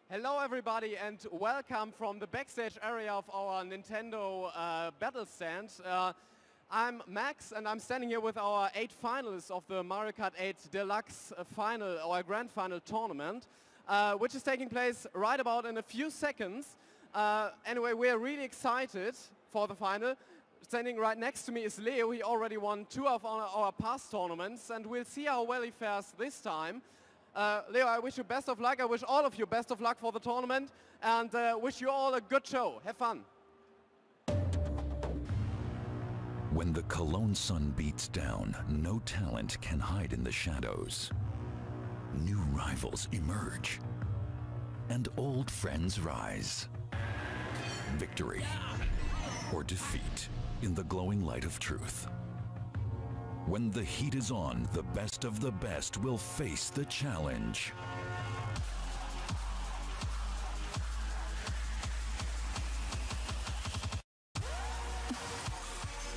Hello everybody and welcome from the backstage area of our Nintendo battle stand. I'm Max and I'm standing here with our 8 finalists of the Mario Kart 8 Deluxe final or grand final tournament, which is taking place right about in a few seconds. Anyway, we're really excited for the final. Standing right next to me is Leo. He already won 2 of our past tournaments and we'll see how well he fares this time. Leo, I wish you best of luck. I wish all of you best of luck for the tournament and wish you all a good show. Have fun. When the Cologne sun beats down, no talent can hide in the shadows. New rivals emerge and old friends rise. Victory or defeat in the glowing light of truth. When the heat is on, the best of the best will face the challenge.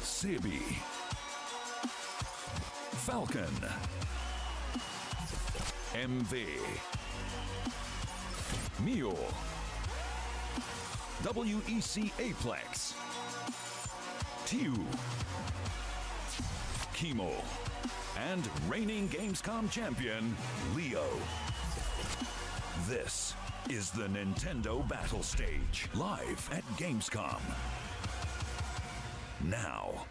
Sebi, Falcon, MV, Mule, WEC Aplex, Tiu, Kimo, and reigning Gamescom champion, Leo. This is the Nintendo Battle Stage, live at Gamescom. Now.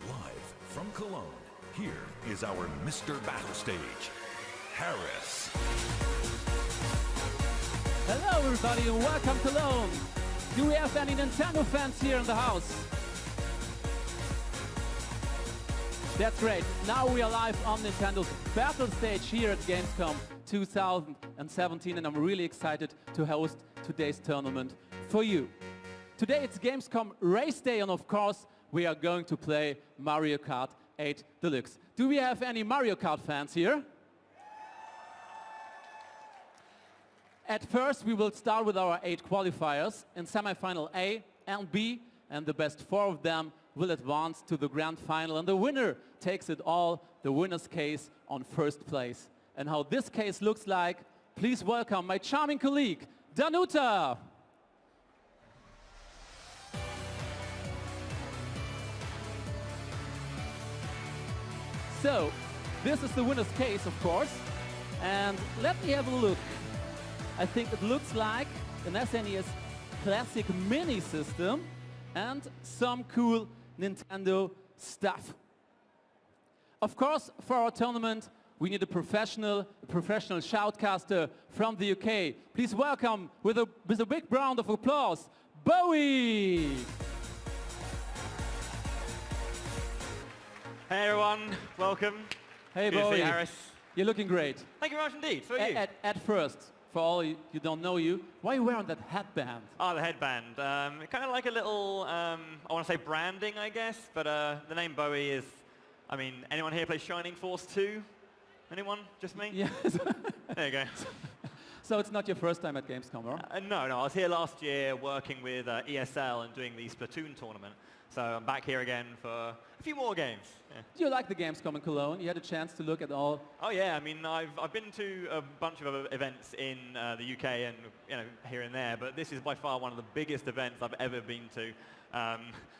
Live from Cologne, here is our Mr. Battle Stage, Harris. Hello everybody and welcome to Cologne. Do we have any Nintendo fans here in the house? That's great. Now we are live on Nintendo's battle stage here at Gamescom 2017 and I'm really excited to host today's tournament for you. Today it's Gamescom race day and of course we are going to play Mario Kart 8 Deluxe. Do we have any Mario Kart fans here? At first we will start with our 8 qualifiers in semi-final A and B and the best 4 of them will advance to the grand final and the winner takes it all, the winner's case on first place. And how this case looks like, please welcome my charming colleague, Danuta. So, this is the winner's case, of course, and let me have a look. I think it looks like an SNES classic mini system and some cool Nintendo stuff. Of course, for our tournament, we need a professional shoutcaster from the UK. Please welcome, with a big round of applause, Bowie! Hey everyone, welcome. Hey Good to see Bowie, you, Harris. You're looking great. Thank you very much indeed, so are you. At first, for all you don't know you, why are you wearing that headband? Oh, the headband. Kind of like a little, I want to say branding, I guess, but the name Bowie is, I mean, anyone here play Shining Force 2? Anyone? Just me? Yes. There you go. So it's not your first time at Gamescom, right? No, I was here last year working with ESL and doing the Splatoon tournament. So I'm back here again for a few more games. Yeah. Do you like the Gamescom in Cologne? You had a chance to look at all? Oh yeah, I mean I've been to a bunch of other events in the UK and here and there, but this is by far one of the biggest events I've ever been to.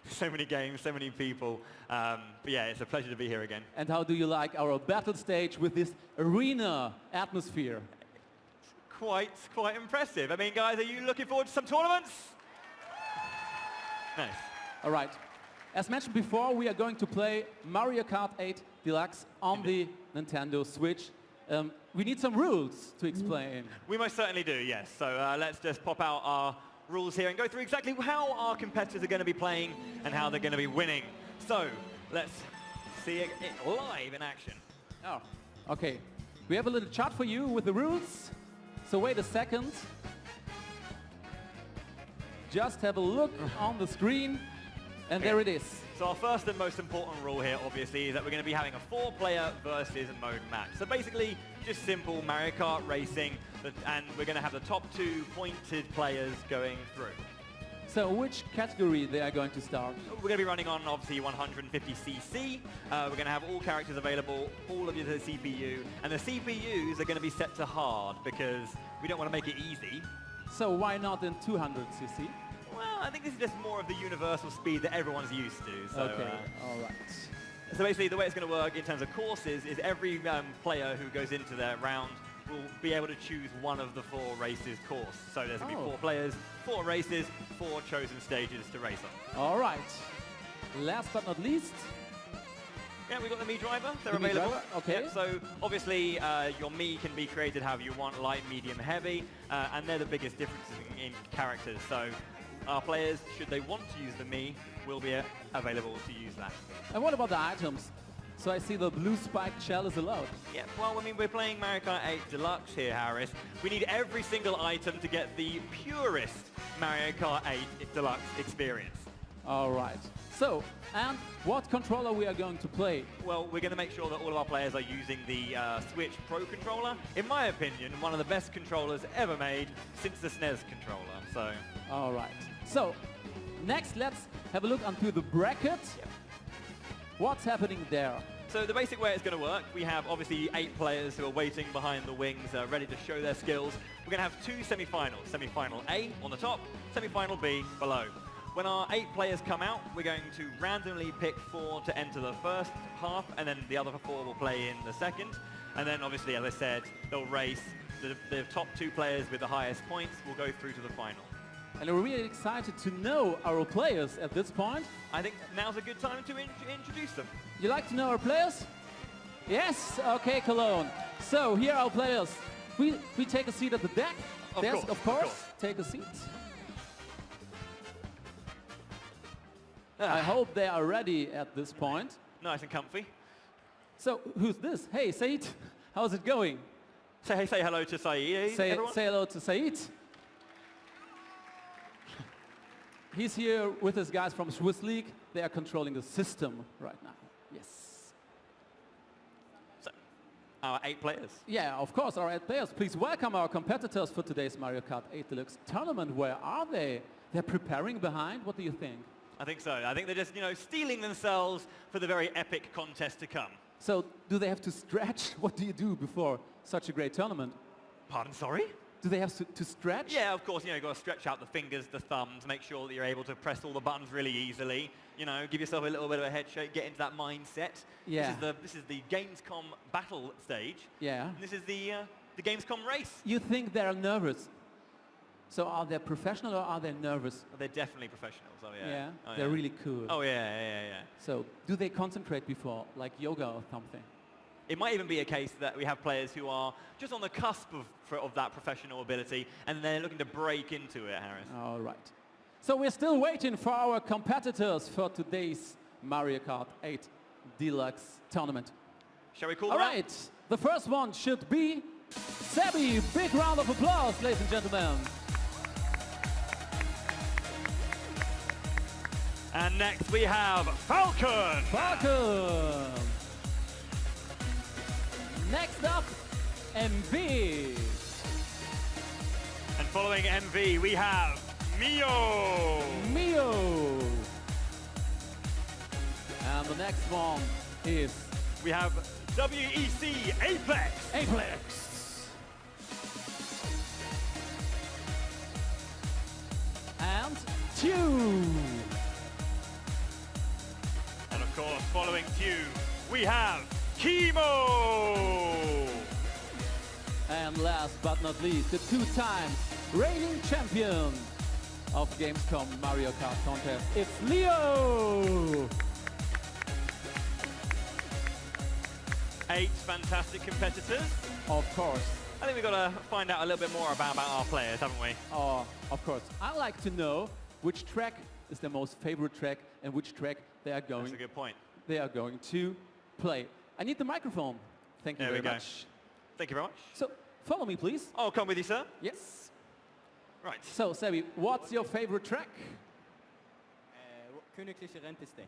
So many games, so many people. But yeah, it's a pleasure to be here again. And how do you like our battle stage with this arena atmosphere? Quite impressive. I mean, guys, are you looking forward to some tournaments? Nice. All right. As mentioned before, we are going to play Mario Kart 8 Deluxe on the Nintendo Switch. We need some rules to explain. We most certainly do, yes. So let's just pop out our rules here and go through exactly how our competitors are going to be playing and how they're going to be winning. So let's see it live in action. Oh, okay. We have a little chart for you with the rules. So wait a second. Just have a look on the screen. And there it is. So our first and most important rule here, obviously, is that we're going to be having a 4-player versus mode match. So basically, just simple Mario Kart racing, and we're going to have the top 2 pointed players going through. So which category they are going to start? We're going to be running on, obviously, 150cc. We're going to have all characters available, all of you to the CPU, and the CPUs are going to be set to hard because we don't want to make it easy. So why not in 200cc? Well, I think this is just more of the universal speed that everyone's used to. So, Okay, all right. So basically, the way it's going to work in terms of courses is every player who goes into their round will be able to choose one of the 4 races course. So there's going to be 4 players, 4 races, 4 chosen stages to race on. All right. Last but not least. Yeah, we've got the Mii driver. They're The Mii available. driver, okay. Yeah, so obviously, your Mii can be created however you want, light, medium, heavy, and they're the biggest differences in characters. So our players, should they want to use the Mii, will be available to use that. And what about the items? So I see the blue spiked shell is allowed. Yeah, well, I mean, we're playing Mario Kart 8 Deluxe here, Harris. We need every single item to get the purest Mario Kart 8 Deluxe experience. All right. So, and what controller we are going to play? Well, we're going to make sure that all of our players are using the Switch Pro controller. In my opinion, one of the best controllers ever made since the SNES controller. So. All right. So, next let's have a look onto the bracket. Yep. What's happening there? So the basic way it's going to work, we have obviously 8 players who are waiting behind the wings, ready to show their skills. We're going to have 2 semi-finals. Semi-final A on the top, semi-final B below. When our 8 players come out, we're going to randomly pick 4 to enter the first half, and then the other 4 will play in the second. And then obviously, as I said, they'll race. The top 2 players with the highest points will go through to the final. And we're really excited to know our players at this point. I think now's a good time to introduce them. You like to know our players? Yes? Okay, Cologne. So here are our players. We take a seat at the deck. Of course. Take a seat. I hope they are ready at this point. Nice and comfy. So who's this? Hey, Said. How's it going? Say hello to Saeed, say hello to Said. He's here with his guys from Swiss League. They are controlling the system right now. Yes. So, our 8 players. Yeah, of course, our 8 players. Please welcome our competitors for today's Mario Kart 8 Deluxe tournament. Where are they? They're preparing behind. What do you think? I think so. I think they're just, steeling themselves for the very epic contest to come. So, do they have to stretch? What do you do before such a great tournament? Pardon, sorry? Do they have to stretch? Yeah, of course, you've got to stretch out the fingers, the thumbs, make sure that you're able to press all the buttons really easily. Give yourself a little bit of a head shake, get into that mindset. Yeah. This is the Gamescom battle stage. Yeah. And this is the Gamescom race. You think they're nervous? So are they professional or are they nervous? They're definitely professionals, oh yeah. Yeah, Oh, they're really cool. Oh yeah. So do they concentrate before, like yoga or something? It might even be a case that we have players who are just on the cusp of that professional ability, and they're looking to break into it, Harris. All right. So we're still waiting for our competitors for today's Mario Kart 8 Deluxe tournament. Shall we call All them out? right. The first one should be Sebi. Big round of applause, ladies and gentlemen. And next we have Falcon. Falcon. Next up, MV. And following MV, we have Mio. Mio. And the next one is... We have WEC Apex. Apex. And Tube. And of course, following Tube, we have Chemo. And last but not least, the 2 times reigning champion of Gamescom Mario Kart contest, it's Leo! 8 fantastic competitors. Of course. I think we've got to find out a little bit more about our players, haven't we? Oh, of course. I like to know which track is their most favorite track and which track they are going. That's a good point. They are going to play. I need the microphone. Thank you There very we go. much. Thank you very much. So, follow me, please. I'll come with you, sir. Yes. Right. So, Sebi, what's your favorite track? Königliche Rennpiste.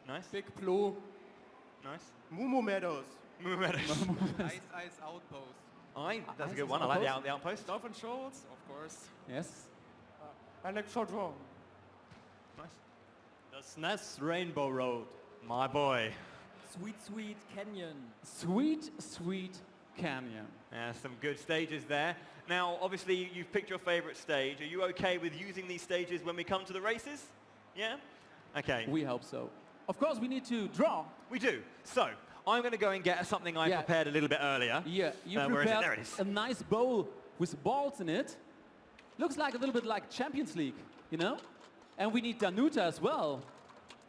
Nice. Big Blue. Nice. Mumu Meadows. Ice Outpost. That's a Ice good one. I like the outpost. Dolphin Shoals, of course. Yes. Electrodrome. Nice. The SNES Rainbow Road. My boy. Sweet, Sweet Canyon. Sweet, Sweet Canyon. Yeah, some good stages there. Now, obviously, you've picked your favorite stage. Are you okay with using these stages when we come to the races? Yeah? Okay. We hope so. Of course, we need to draw. We do. So, I'm going to go and get something I prepared a little bit earlier. Yeah, you where is it? There prepared it is. a nice bowl with balls in it. Looks like a little bit like Champions League, you know? And we need Danuta as well.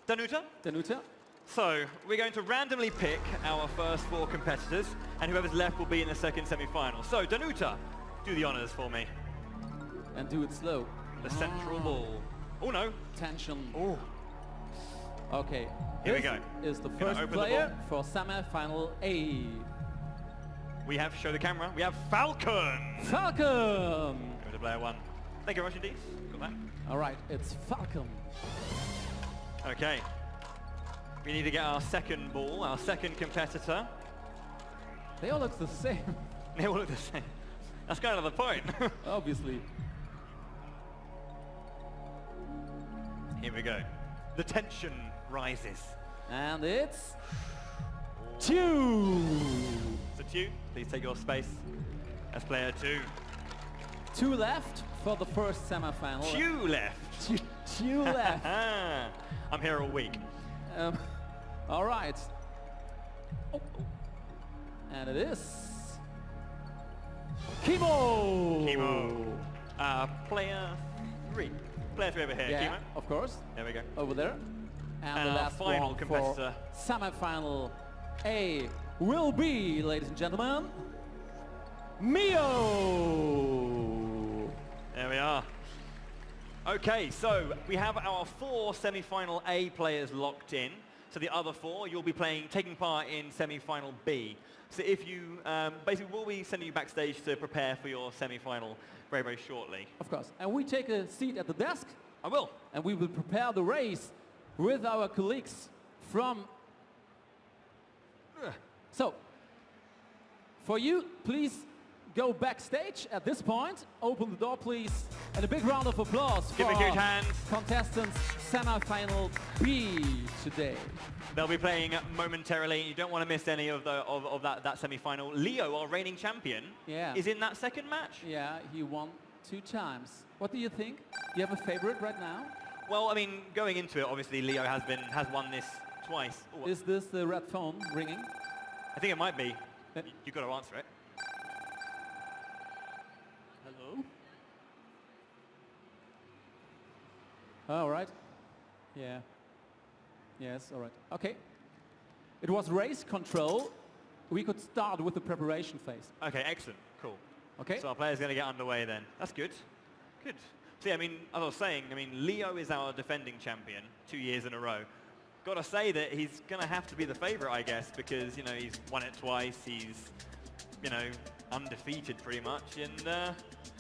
Danuta? Danuta? So, we're going to randomly pick our first 4 competitors, and whoever's left will be in the second semi-final. So, Danuta, do the honors for me. And do it slow. The central ball. Oh, no. Tension. Oh. Okay. Here we go. Is the first player for semi-final A. We have, show the camera, we have Falcon. Falcon! Go to player 1. Thank you, Russian D's. Got that. All right, it's Falcon. Okay. We need to get our second ball, our second competitor. They all look the same. They all look the same. That's kind of the point. Obviously. Here we go. The tension rises. And it's... Two! So Two, please take your space as player 2. 2 left for the first semi-final. Two left. Two left. I'm here all week. All right. Oh. And it is... Kimo! Kimo. Player 3. Player 3 over here, Yeah, Kimo. of course. There we go. Over there. And the our last final one competitor. for semi-final A will be, ladies and gentlemen, Mio! There we are. Okay, so we have our 4 semi-final A players locked in. So the other 4, you'll be taking part in semi-final B. So if you, basically we'll be sending you backstage to prepare for your semi-final very, very shortly. Of course. And we take a seat at the desk. I will. And we will prepare the race with our colleagues from... So, for you, please go backstage at this point. Open the door, please. And a big round of applause Give for a huge hand. contestants semi-final B today. They'll be playing momentarily. You don't want to miss any of that semi-final. Leo, our reigning champion, is in that second match. Yeah, he won 2 times. What do you think? Do you have a favorite right now? Well, I mean, going into it, obviously Leo has won this twice. Ooh, is this the red phone ringing? I think it might be. You've got to answer it. Hello? All right. Yeah. Yes, all right. Okay. It was race control. We could start with the preparation phase. Okay, excellent. Cool. Okay. So our player's going to get underway then. That's good. Good. See, I mean, as I was saying, I mean, Leo is our defending champion 2 years in a row. Got to say that he's going to have to be the favorite, I guess, because, you know, he's won it twice. He's, you know, undefeated pretty much. And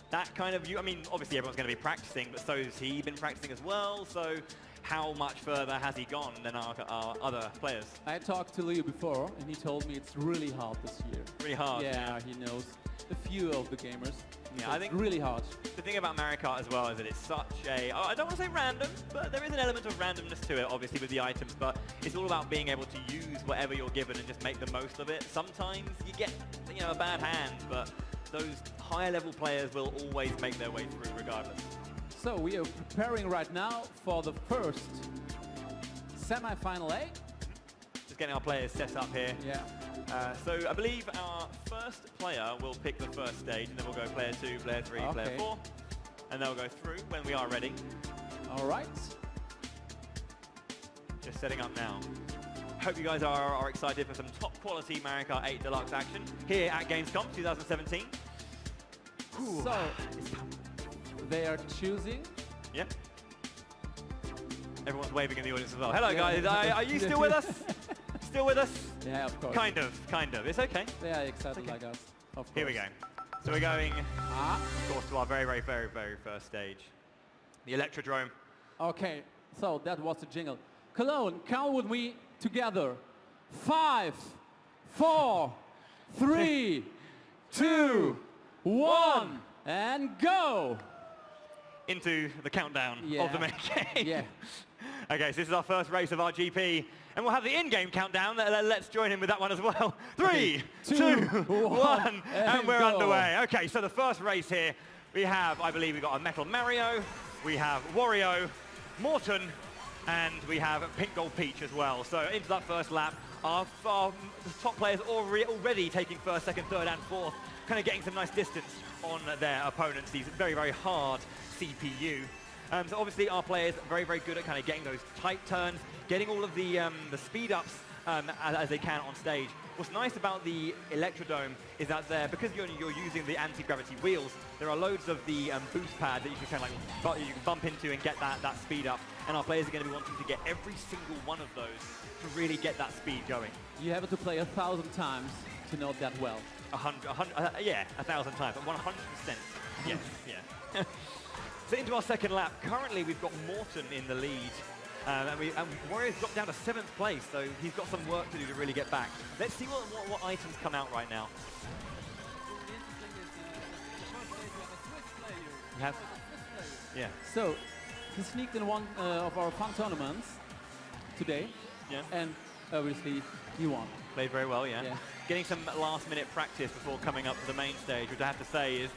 that kind of, I mean, obviously everyone's going to be practicing, but so has he been practicing as well. So how much further has he gone than our other players? I talked to Leo before, and he told me it's really hard this year. Really hard? Yeah, he knows a few of the gamers. Yeah, so I think it's really hard. The thing about Mario Kart as well is that it's such a, I don't want to say random, but there is an element of randomness to it, obviously, with the items, but it's all about being able to use whatever you're given and just make the most of it. Sometimes you get, you know, a bad hand, but those higher level players will always make their way through regardless. So we are preparing right now for the first semi-final A. Just getting our players set up here. Yeah. So I believe our first player will pick the first stage, and then we'll go player 2, player 3, player 4, and they'll go through when we are ready. All right. Just setting up now. Hope you guys are excited for some top quality Mario Kart 8 Deluxe action here at Gamescom 2017. Ooh. So they are choosing. Yeah. Everyone's waving in the audience as well. Hello guys, are you still with us? Still with us? Yeah, of course. Kind of. It's okay. They are excited like us, of course. Here we go. So we're going, of course, to our very, very, very, very first stage. The Electrodrome. Okay, so that was the jingle. Cologne, count with me together. 5, 4, 3, 2, 1, and go! into the countdown Yeah. of the main game. Yeah. Okay, so this is our first race of our GP, and we'll have the in-game countdown. Let's join in with that one as well. 3, 2, 1, and we're go. underway. Okay, so the first race here, we have, I believe we've got a Metal Mario, we have Wario, Morton, and we have Pink Gold Peach as well. So into that first lap, our top players already taking first, second, third, and fourth, kind of getting some nice distance on their opponents, these very, very hard CPU. So obviously our players are very, very good at kind of getting those tight turns, getting all of the speed ups as they can on stage. What's nice about the Electrodome is that because you're using the anti-gravity wheels, there are loads of the boost pads that you can kind of like you can bump into and get that speed up. And our players are going to be wanting to get every single one of those to really get that speed going. You have to play 1,000 times to know that well. 1,000 times, 100%. Yes, yeah. So into our second lap, currently we've got Morton in the lead. And Wario's dropped down to 7th place, so he's got some work to do to really get back. Let's see what items come out right now. You have? Yeah. So, he sneaked in one of our fun tournaments today. Yeah. And obviously, he won. Played very well, yeah. Yeah. Getting some last-minute practice before coming up to the main stage, which I have to say is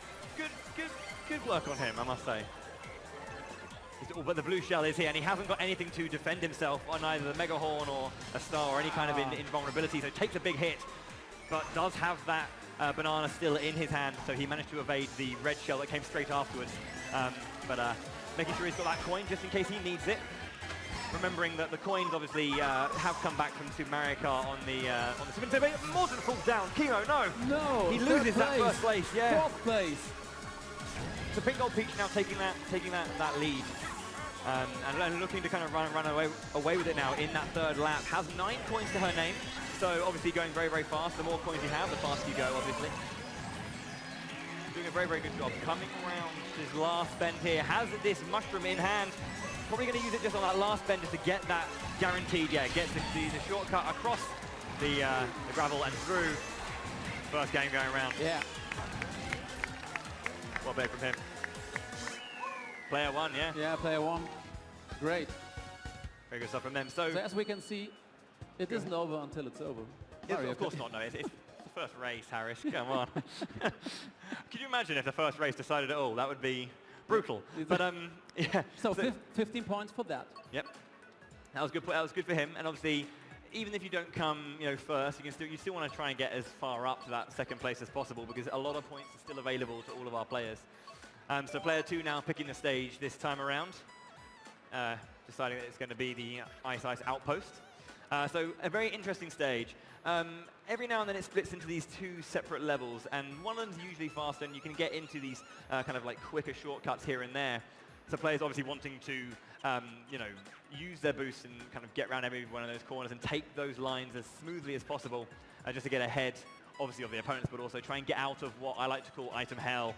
good work on him, I must say. But the blue shell is here, and he hasn't got anything to defend himself on either the Mega Horn or a star or any kind of invulnerability, so takes a big hit, but does have that banana still in his hand, so he managed to evade the red shell that came straight afterwards. Making sure he's got that coin just in case he needs it. Remembering that the coins obviously have come back from Super Mario Kart on the Super Nintendo. Morton falls down. Kimo, no. No. He loses that first place. Yeah. 4th place. So Pink Gold Peach now taking that lead. And looking to kind of run away with it now in that third lap. Has 9 coins to her name, so obviously going very, very fast. The more coins you have, the faster you go, obviously. Doing a very, very good job. Coming around his last bend here, has this mushroom in hand. Probably going to use it just on that last bend just to get that guaranteed, gets the shortcut across the gravel and through. First game going around. Yeah. Well played from him. Player 1, yeah? Yeah, player 1. Great. Very good stuff from them. So as we can see, it isn't over until it's over. Of course not, no. It's the first race, Harris. Come on. Could you imagine if the first race decided it all? That would be brutal. But yeah. So 15 points for that. Yep. That was good. That was good for him. And obviously, even if you don't come, first, you still want to try and get as far up to that second place as possible because a lot of points are still available to all of our players. So player 2 now picking the stage this time around, deciding that it's going to be the Ice Outpost. So a very interesting stage. Every now and then it splits into these 2 separate levels, and one of them's usually faster, and you can get into these kind of like quicker shortcuts here and there. So players obviously wanting to, use their boost and kind of get around every one of those corners and take those lines as smoothly as possible, just to get ahead, obviously, of the opponents, but also try and get out of what I like to call item hell,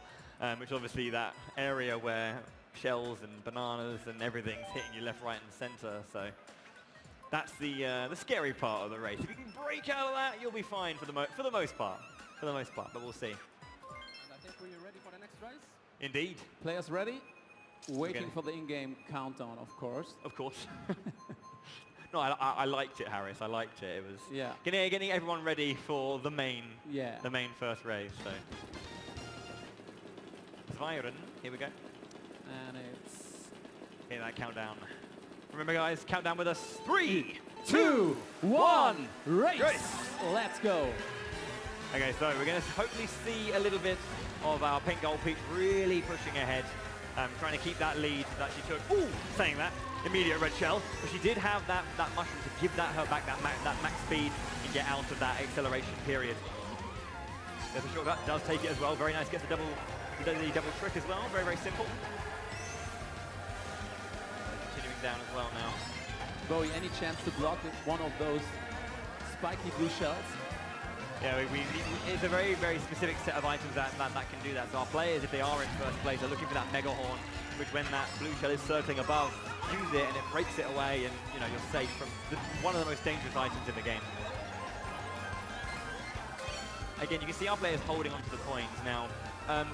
which obviously that area where shells and bananas and everything's hitting you left, right, and center. So that's the scary part of the race. If you can break out of that, you'll be fine for the most part. But we'll see. And I think we're ready for the next race. Indeed. Players ready? Waiting for the in-game countdown, of course. Of course. No, I liked it, Harris. I liked it. It was getting everyone ready for the main first race. So. Zviren, here we go. And it's... Hear that countdown. Remember, guys, countdown with us. 3, 2, 1, race! Let's go. Okay, so we're going to hopefully see a little bit of our Pink Gold Peach really pushing ahead, trying to keep that lead that she took. Ooh, saying that, immediate red shell, but she did have that mushroom to give her back that max speed and get out of that acceleration period. There's a shortcut, does take it as well. Very nice, gets the double trick as well. Very, very simple. Continuing down as well now. Bowie, any chance to block one of those spiky blue shells? Yeah, it's a very, very specific set of items that can do that. So our players, if they are in first place, are looking for that Mega Horn, which when that blue shell is circling above, use it and it breaks it away, and you're safe from one of the most dangerous items in the game. again, you can see our players holding onto the coins. Now,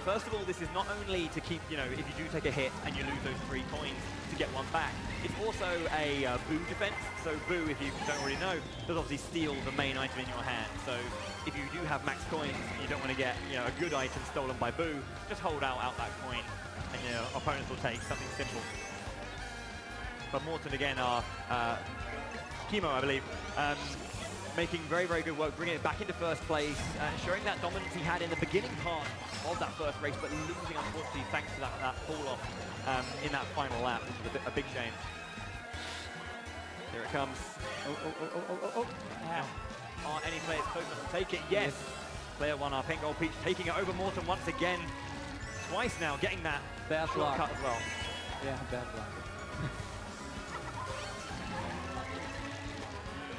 first of all, this is not only to keep, you know, if you do take a hit and you lose those 3 coins to get 1 back, it's also a boo defense. So boo, if you don't already know, does obviously steal the main item in your hand. So if you do have max coins and you don't want to get, you know, a good item stolen by boo, just hold out that coin and your opponents will take something simple. But Morton again are Chemo, I believe, making very, very good work, bringing it back into first place, showing that dominance he had in the beginning part of that first race, but losing, unfortunately, thanks to that fall-off in that final lap, which is a big shame. Here it comes. Oh. Are any players close enough to take it? Yes. Player 1, our pink gold Peach, taking it over Morton once again. Twice now, getting that bad shortcut as well. Yeah, bad luck.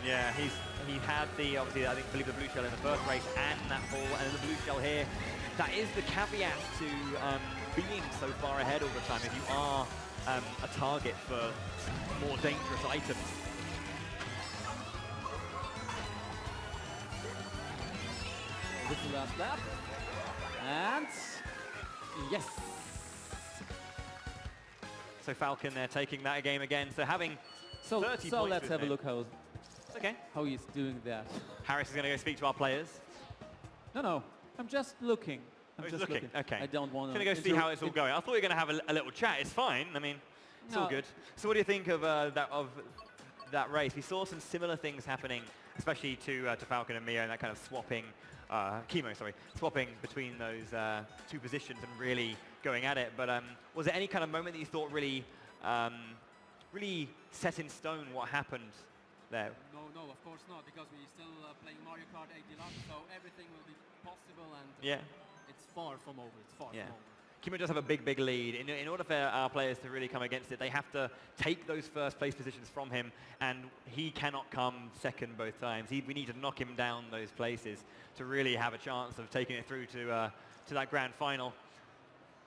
Yeah, he had the, obviously, I believe the blue shell in the first race and that fall, and the blue shell here. That is the caveat to being so far ahead all the time, if you are a target for more dangerous items. This is the last lap. And yes. So Falcon, they're taking that game again. So having 30 points. So let's have a look how he's doing that. Harris is going to go speak to our players. No, I'm just looking. I'm just looking. Okay. I don't want to. Going to go see how it's all going. I thought you were going to have a little chat. It's fine. I mean, it's all good. So what do you think of that race? We saw some similar things happening, especially to Falcon and Mio, and that kind of swapping. Chemo, sorry, swapping between those 2 positions and really going at it. But was there any kind of moment that you thought really, really set in stone what happened there? No, of course not, because we're still playing Mario Kart 8 Deluxe, so everything will be possible, and it's far from over. It's far from over. Chemo does have a big lead. In order for our players to really come against it, they have to take those first place positions from him, and he cannot come second both times. We need to knock him down those places to really have a chance of taking it through to that grand final.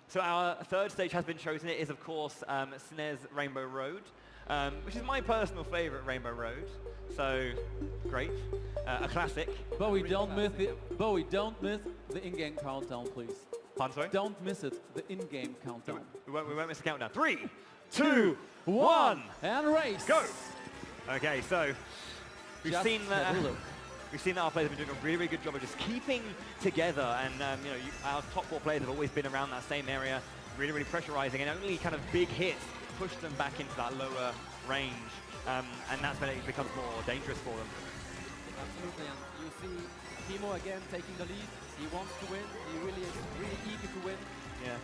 So our third stage has been chosen. It is, of course, SNES Rainbow Road, which is my personal favorite Rainbow Road. So great, a classic. But we don't miss the in-game countdown, please. Pardon, sorry? Don't miss it, the in-game countdown. We won't miss the countdown. 3, 2, 1, and race. Go. Okay, so we've seen that our players have been doing a really, really good job of just keeping together, and you know, our top 4 players have always been around that same area, really, really pressurizing, and only kind of big hits push them back into that lower range, and that's when it becomes more dangerous for them. Absolutely, and you see Chemo again taking the lead. He wants to win. He really is really eager to win. Yeah,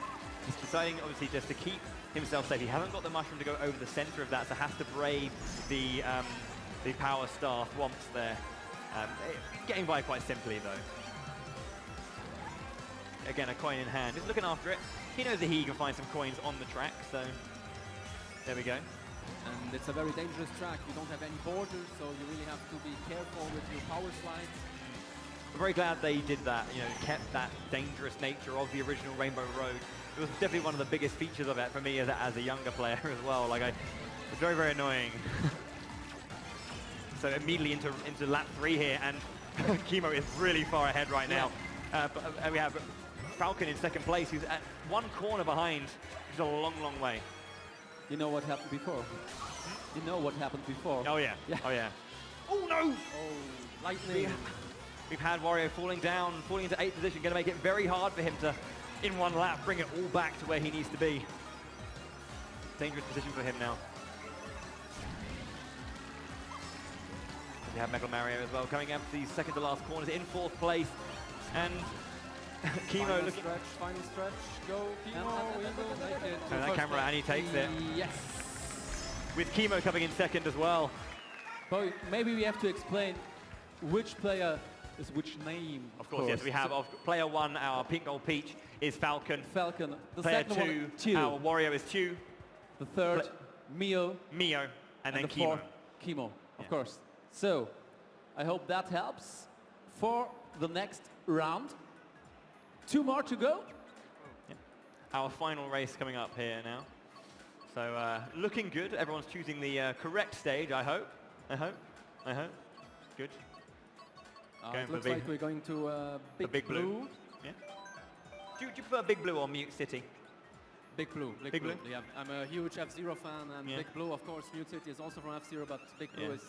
he's deciding obviously just to keep himself safe. He hasn't got the mushroom to go over the center of that, so has to brave the power star thwomps there. Getting by quite simply though. Again, a coin in hand. Just looking after it. He knows that he can find some coins on the track, so there we go. And it's a very dangerous track. You don't have any borders, so you really have to be careful with your power slides. I'm very glad they did that, you know, kept that dangerous nature of the original Rainbow Road. It was definitely one of the biggest features of it for me as a younger player as well. Like, it's very, very annoying. So immediately into lap 3 here, and Chemo is really far ahead right now. But we have Falcon in second place, who's at 1 corner behind, which is a long, long way. You know what happened before? You know what happened before? Oh yeah. Oh yeah. Oh no! Oh, lightning. We've had Wario falling down, falling into 8th position, going to make it very hard for him to, in 1 lap, bring it all back to where he needs to be. Dangerous position for him now. We have Megal Mario as well, coming up to the second to last corners in 4th place. And Chemo looking... Final stretch, go Chemo, we will make it. And that camera, and he takes it. Yes. With Chemo coming in second as well. But maybe we have to explain which player is which name. Of course, yes. We have player 1, our pink gold Peach, is Falcon. Falcon. The player second 2, our Wario is Chew. The third, Mio. And then the Chemo. Fourth, Chemo, of course. So, I hope that helps for the next round. 2 more to go. Yeah. Our final race coming up here now. So, looking good. Everyone's choosing the correct stage, I hope. Good. It looks like we're going to Big Blue. Yeah. Do you prefer Big Blue or Mute City? Big Blue. Big Blue. Yeah, I'm a huge F-Zero fan, and Big Blue, of course, Mute City is also from F-Zero, but Big Blue is,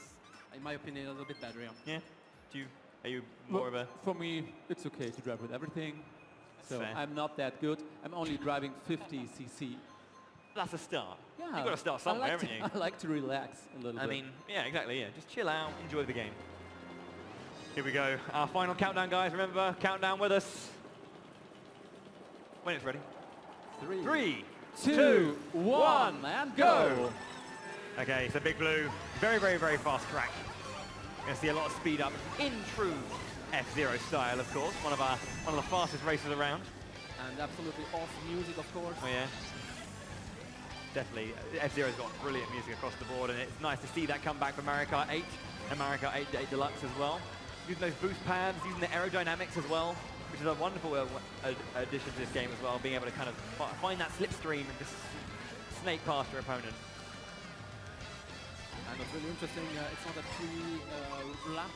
in my opinion, a little bit better. Yeah. Are you more of a? For me, it's okay to drive with everything. So fair. I'm not that good. I'm only driving 50 cc. That's a start. Yeah. You've got to start somewhere, haven't you? I like to relax a little bit. I mean, yeah, exactly. Yeah, just chill out, enjoy the game. Here we go. Our final countdown, guys. Remember, countdown with us. When it's ready. 3, 2, 1, and go! Okay, so Big Blue, very, very, very fast track. You're going to see a lot of speed up in true F-Zero style, of course. One of the fastest races around. And absolutely awesome music, of course. Oh yeah. Definitely, F-Zero's got brilliant music across the board, and it's nice to see that come back for Mario Kart 8 and Mario Kart 8 Deluxe as well. Using those boost pads, using the aerodynamics as well, which is a wonderful addition to this game as well, being able to kind of find that slipstream and just snake past your opponent. And what's really interesting, it's not a 3 laps.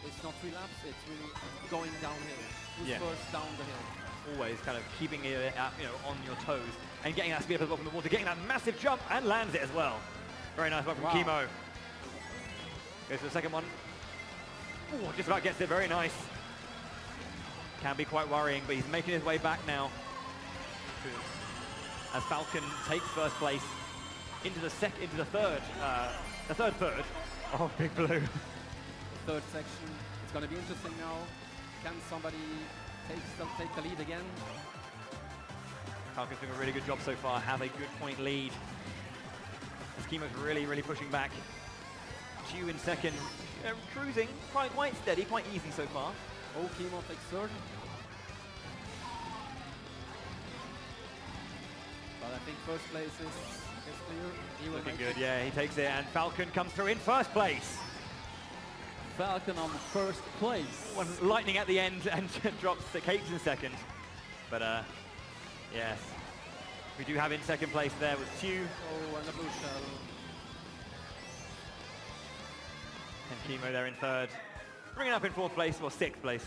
It's not 3 laps. It's really going downhill. Who's first down the hill? Always kind of keeping it on your toes and getting that speed up as well from the water, getting that massive jump and lands it as well. Very nice one from Kimo. Goes to the second one. Ooh, just about gets it. Very nice. Can be quite worrying, but he's making his way back now. As Falcon takes first place into the third of Big Blue. Third section. It's going to be interesting now. Can somebody take the lead again? Falcon's doing a really good job so far. Has a good point lead. As Kimo's really, really pushing back. Chu in second. Cruising quite steady, quite easy so far. Oh, Kimo takes third. But I think first place is clear. He will looking good, yeah, he takes it, and Falcon comes through in first place. Falcon on first place. One lightning at the end and drops the Capes in second. But yes, we do have in second place there with Chu. Oh, and the blue shell. And Kimo there in third. Bringing up in fourth place, or sixth place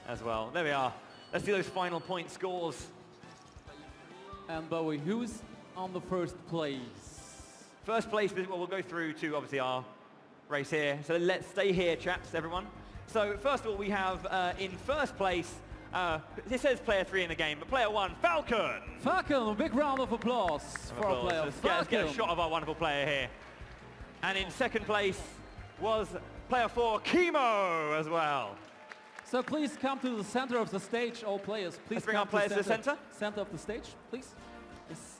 as well. There we are. Let's see those final point scores. And Bowie, who's on the first place? First place, well, we'll go through to obviously our race here. So let's stay here, chaps, everyone. So first of all, we have in first place, it says player 3 in the game, but player 1, Falcon. Falcon, a big round of applause for our player. Let's get a shot of our wonderful player here. And in second place was player 4, Kimo, as well. So please come to the center of the stage, all players. Please Let's bring our players to the center. Center of the stage, please. Yes.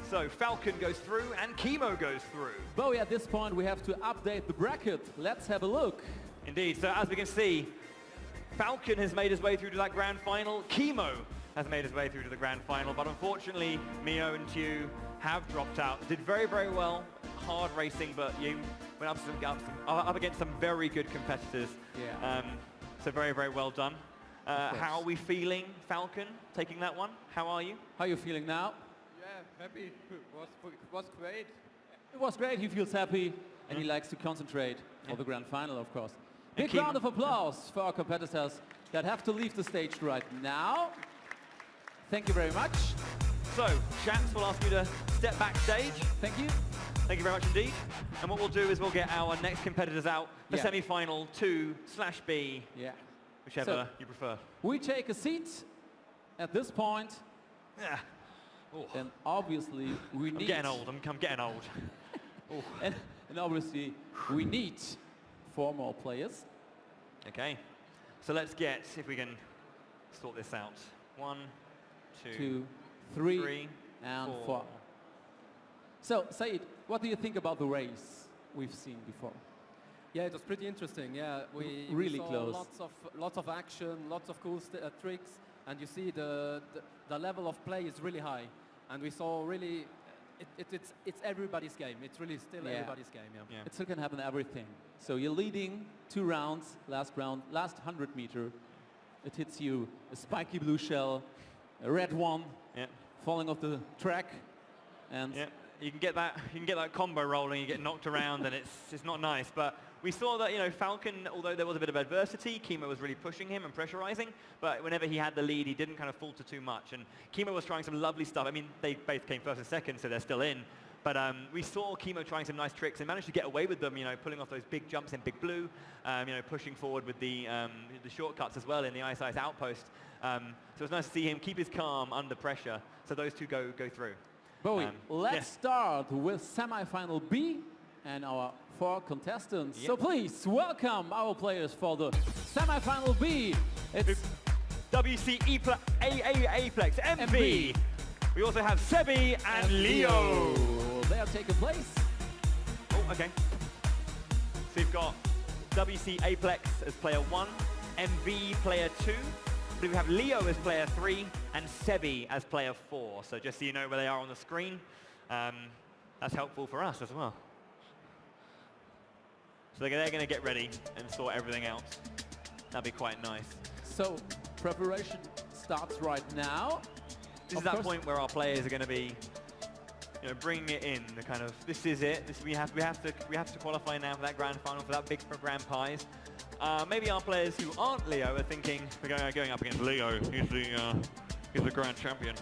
So Falcon goes through and Kimo goes through. Bowie, at this point we have to update the bracket. Let's have a look. Indeed, so as we can see, Falcon has made his way through to that grand final. Kimo has made his way through to the grand final, but unfortunately, Mio and Chu have dropped out. Did very, very well, hard racing, but you went up against some very good competitors. Yeah. So very, very well done. How are we feeling, Falcon, taking that one? How are you? How are you feeling now? Yeah, happy. It was great. It was great. He feels happy, and he likes to concentrate for the grand final, of course. Big round of applause for our competitors that have to leave the stage right now. Thank you very much. So, chaps, we'll ask you to step backstage. Thank you. Thank you very much indeed. And what we'll do is we'll get our next competitors out for semi-final 2/B, whichever you prefer. We take a seat at this point. Yeah. And obviously we need... I'm getting old. I'm getting old. and obviously we need 4 more players. Okay. So let's get, if we can sort this out. 1, 2, 3, and 4. So, Said, what do you think about the race we've seen before? Yeah, it was pretty interesting. Yeah, we really saw close. Lots of action, lots of cool tricks, and you see the level of play is really high. And we saw really, it's everybody's game. It's really still everybody's game. Yeah. It still can happen everything. So you're leading 2 rounds. Last 100 meter, it hits you a spiky blue shell, a red one, falling off the track, and you can get that combo rolling. You get knocked around, and it's not nice. But We saw that, you know, Falcon, although there was a bit of adversity, Kimo was really pushing him and pressurizing, but whenever he had the lead, he didn't kind of falter too much. And Kimo was trying some lovely stuff. I mean, they both came first and second, so they're still in. But we saw Kimo trying some nice tricks and managed to get away with them, you know, pulling off those big jumps in Big Blue, you know, pushing forward with the shortcuts as well in the Ice Ice outpost. So it's nice to see him keep his calm under pressure, so those two go through. Bowie, let's start with semi-final B and our 4 contestants. So please welcome our players for the semi-final B. It's WC Aplex, MV. We also have Sebi and Leo. They are taking place. Oh, okay. So we've got WC Aplex as player 1, MV player 2. We have Leo as player 3 and Sebi as player 4. So just so you know where they are on the screen, that's helpful for us as well. So they're going to get ready and sort everything out. That'd be quite nice. So preparation starts right now. This is that point where our players are going to be, you know, bringing it in. The kind of, this is it. We have to qualify now for that grand final, for that big grand prize. Maybe our players who aren't Leo are thinking we're going up against Leo. He's the grand champion.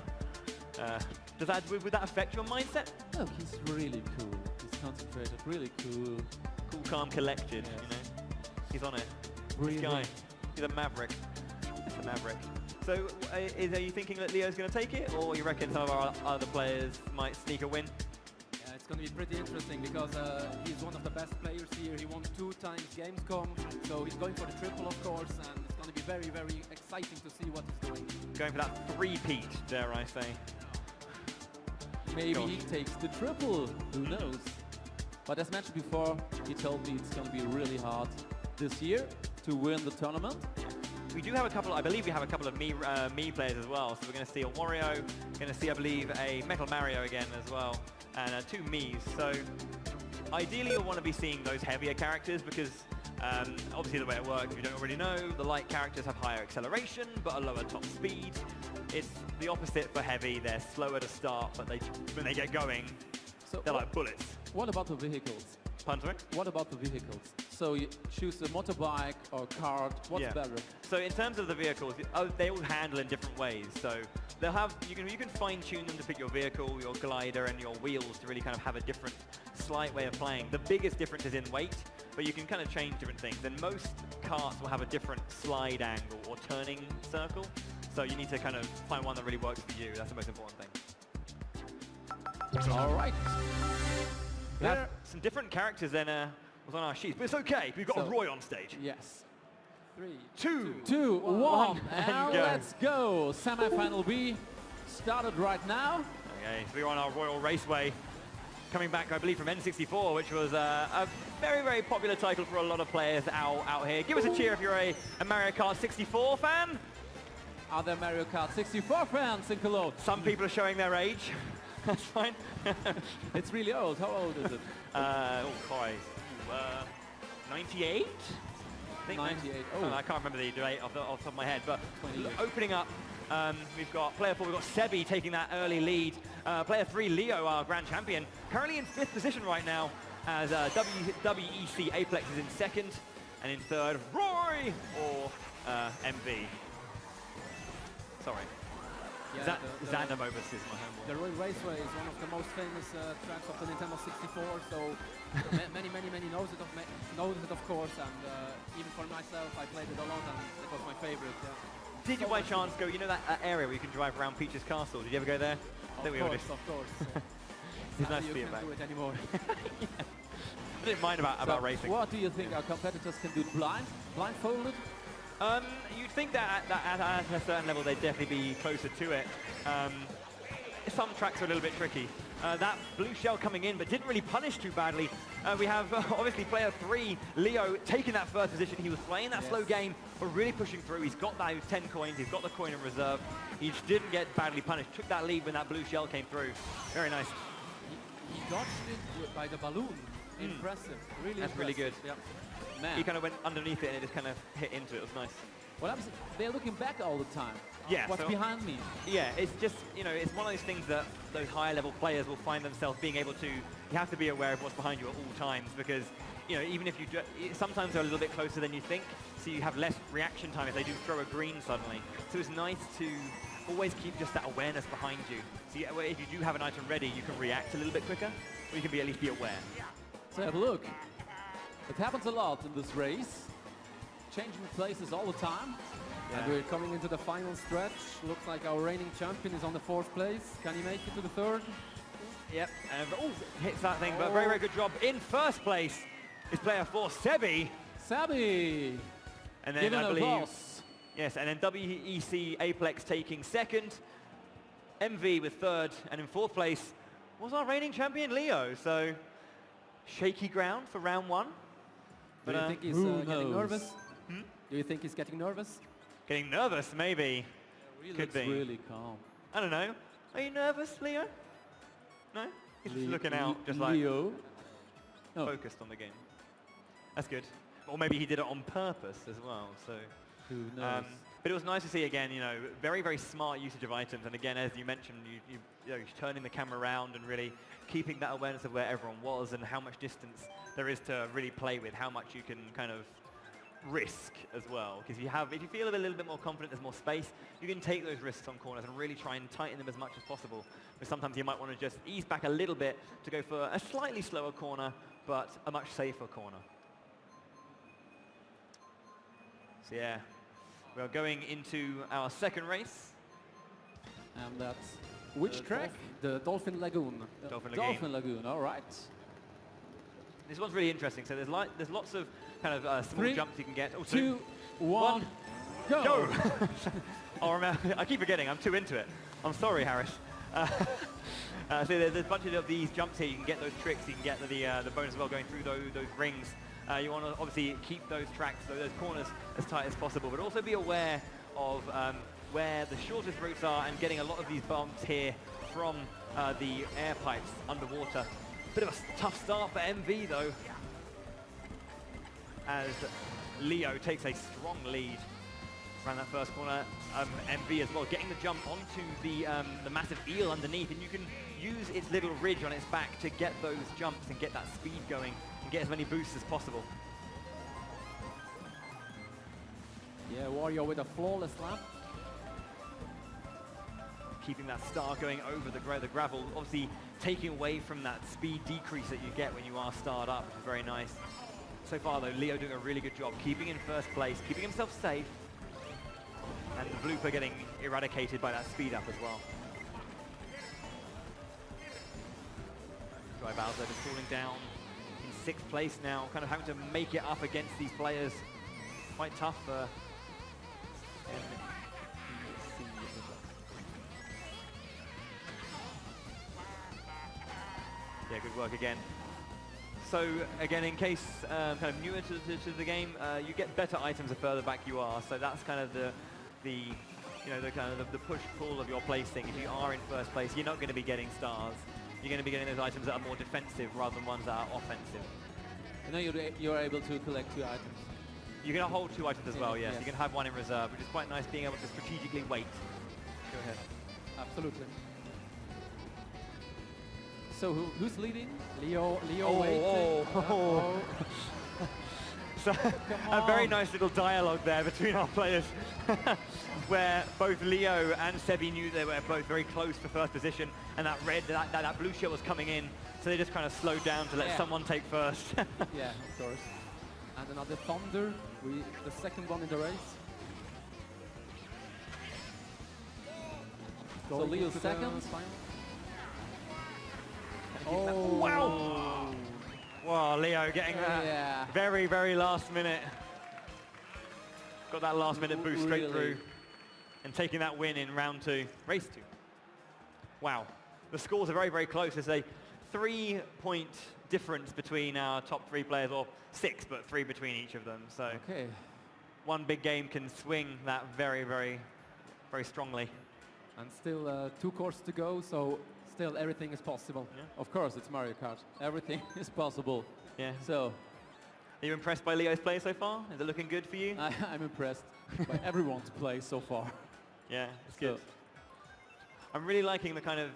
Would that affect your mindset? No, he's really cool. He's concentrated, really cool. Cool, calm, collected. You know, he's on it. Really? This guy, he's a maverick. He's a maverick. So, are you thinking that Leo's going to take it, or you reckon some of our other players might sneak a win? Yeah, it's going to be pretty interesting because he's one of the best players here. He won 2 times Gamescom, so he's going for the triple, of course, and it's going to be very, very exciting to see what he's doing. Going for that 3-peat, dare I say. Maybe he takes the triple, who knows? But as mentioned before, he told me it's going to be really hard this year to win the tournament. We do have a couple, I believe we have a couple of me players as well. So we're going to see a Wario, going to see, I believe, a Metal Mario again as well, and 2 Miis. So ideally you'll want to be seeing those heavier characters because obviously the way it works, if you don't already know, the light characters have higher acceleration but a lower top speed. It's the opposite for heavy. They're slower to start, but when they get going, so they're like bullets. What about the vehicles? Pardon? What about the vehicles? So you choose a motorbike or kart, what's better? So in terms of the vehicles, they all handle in different ways. So they'll have, you can fine tune them to pick your vehicle, your glider and your wheels to really kind of have a different slight way of playing. The biggest difference is in weight, but you can kind of change different things. And most karts will have a different slide angle or turning circle. So you need to kind of find one that really works for you. That's the most important thing. All right. We have some different characters than was on our sheets, but it's okay. We've got a Roy on stage. Yes. 3, 2, 1, and let's go. Semi-final B started right now. Okay, so we're on our Royal Raceway, coming back, I believe, from N64, which was a very, very popular title for a lot of players out here. Give us a cheer if you're a Mario Kart 64 fan. Are there Mario Kart 64 fans in Cologne? Some people are showing their age. That's fine. It's really old. How old is it? Oh, Christ. 98? I think 98. Oh. I can't remember the date off the top of my head, but opening up, we've got player 4, we've got Sebi taking that early lead. Player 3, Leo, our grand champion, currently in 5th position right now, as WEC Aplex is in 2nd, and in 3rd, Roy or MV. Sorry. Yeah, Xanamobus is my home one. The Royal Raceway is one of the most famous tracks of the Nintendo 64, so many knows it of course, and even for myself, I played it a lot, and it was my favorite. Yeah. Did you by chance go, you know that area where you can drive around Peach's Castle? Did you ever go there? Of course. It's nice to be back. You can't do it anymore. I didn't mind about racing. What do you think our competitors can do blindfolded? You'd think that at a certain level they'd definitely be closer to it. Some tracks are a little bit tricky. That blue shell coming in, but didn't really punish too badly. We have obviously player 3, Leo, taking that 1st position. He was playing that slow game, but really pushing through. He's got those 10 coins. He's got the coin in reserve. He just didn't get badly punished. Took that lead when that blue shell came through. Very nice. He dodged it by the balloon. Impressive. Really That's impressive. really good. Yep. Man. He kind of went underneath it and it just kind of hit into it. It was nice. Well, they're looking back all the time. Yeah. What's behind me? Yeah, it's just, you know, it's one of those things that those higher level players will find themselves being able to, you have to be aware of what's behind you at all times, because you know, even if you sometimes they're a little bit closer than you think, so you have less reaction time if they do throw a green suddenly. So it's nice to always keep just that awareness behind you. So if you do have an item ready, you can react a little bit quicker, or you can at least be aware. So have a look. It happens a lot in this race. Changing places all the time. Yeah. And we're coming into the final stretch. Looks like our reigning champion is on the 4th place. Can he make it to the 3rd? Yep, and hits that thing, but very, very good job. In 1st place is player 4, Sebi. Sebi! And then Given I a believe, boss. yes, and then WEC Aplex taking 2nd, MV with 3rd, and in 4th place was our reigning champion, Leo. So, shaky ground for round 1. Do you think he's getting nervous? Do you think he's getting nervous? Getting nervous, maybe. He Could looks be. really calm. I don't know. Are you nervous, Leo? No? He's just looking out, just like Leo. focused on the game. That's good. Or maybe he did it on purpose as well. So, who knows? but it was nice to see again. You know, very, very smart usage of items. And again, as you mentioned, you know, turning the camera around and really keeping that awareness of where everyone was and how much distance there is to really play with, how much you can kind of risk as well. Because if you feel a little bit more confident, there's more space, you can take those risks on corners and really try and tighten them as much as possible. But sometimes you might want to just ease back a little bit to go for a slightly slower corner, but a much safer corner. So yeah, we are going into our 2nd race. And that's which track? The Dolphin Lagoon. Dolphin Lagoon, all right. This one's really interesting. So there's lots of kind of small 3, jumps you can get. Oh, 2, 1, go! Go! I keep forgetting, I'm too into it. I'm sorry, Harris. So there's a bunch of these jumps here. You can get those tricks. You can get the bonus as well going through those rings. You want to obviously keep those tracks, those corners as tight as possible, but also be aware of where the shortest routes are and getting a lot of these bumps here from the air pipes underwater. Bit of a tough start for MV though, as Leo takes a strong lead around that 1st corner. MV as well, getting the jump onto the massive eel underneath, and you can use its little ridge on its back to get those jumps and get that speed going and get as many boosts as possible. Yeah, Wario with a flawless lap. Keeping that star going over the gravel, obviously taking away from that speed decrease that you get when you are starred up, which is very nice. So far though, Leo doing a really good job, keeping in 1st place, keeping himself safe, and the blooper getting eradicated by that speed up as well. Dry Bowser just falling down in 6th place now, kind of having to make it up against these players. Quite tough for yeah, good work again. So again, in case kind of newer to the game, you get better items the further back you are. So that's kind of the push-pull of your placing. If you are in 1st place, you're not going to be getting stars. You're going to be getting those items that are more defensive rather than ones that are offensive. You know, you're able to collect 2 items. You can hold 2 items as well, yes. Yes. You can have 1 in reserve, which is quite nice, being able to strategically wait. Go ahead. Absolutely. So who's leading? Leo Oh, waiting. oh. So a very nice little dialogue there between our players, where both Leo and Sebi knew they were both very close for 1st position, and that blue shell was coming in, so they just kind of slowed down to let someone take 1st. Yeah, of course. And another Thunder, the 2nd one in the race. So Leo's 2nd. Oh, wow! Wow, Leo getting that very, very last minute. Got that last minute boost straight through and taking that win in round 2, race 2. Wow, the scores are very, very close. There's a 3-point difference between our top 3 players, or 6, but 3 between each of them. So one big game can swing that very, very, very strongly. And still 2 courses to go, so still everything is possible. Yeah. Of course, it's Mario Kart. Everything is possible. Yeah. So, are you impressed by Leo's play so far? Is it looking good for you? I'm impressed by everyone's play so far. Yeah, it's good. I'm really liking the kind of,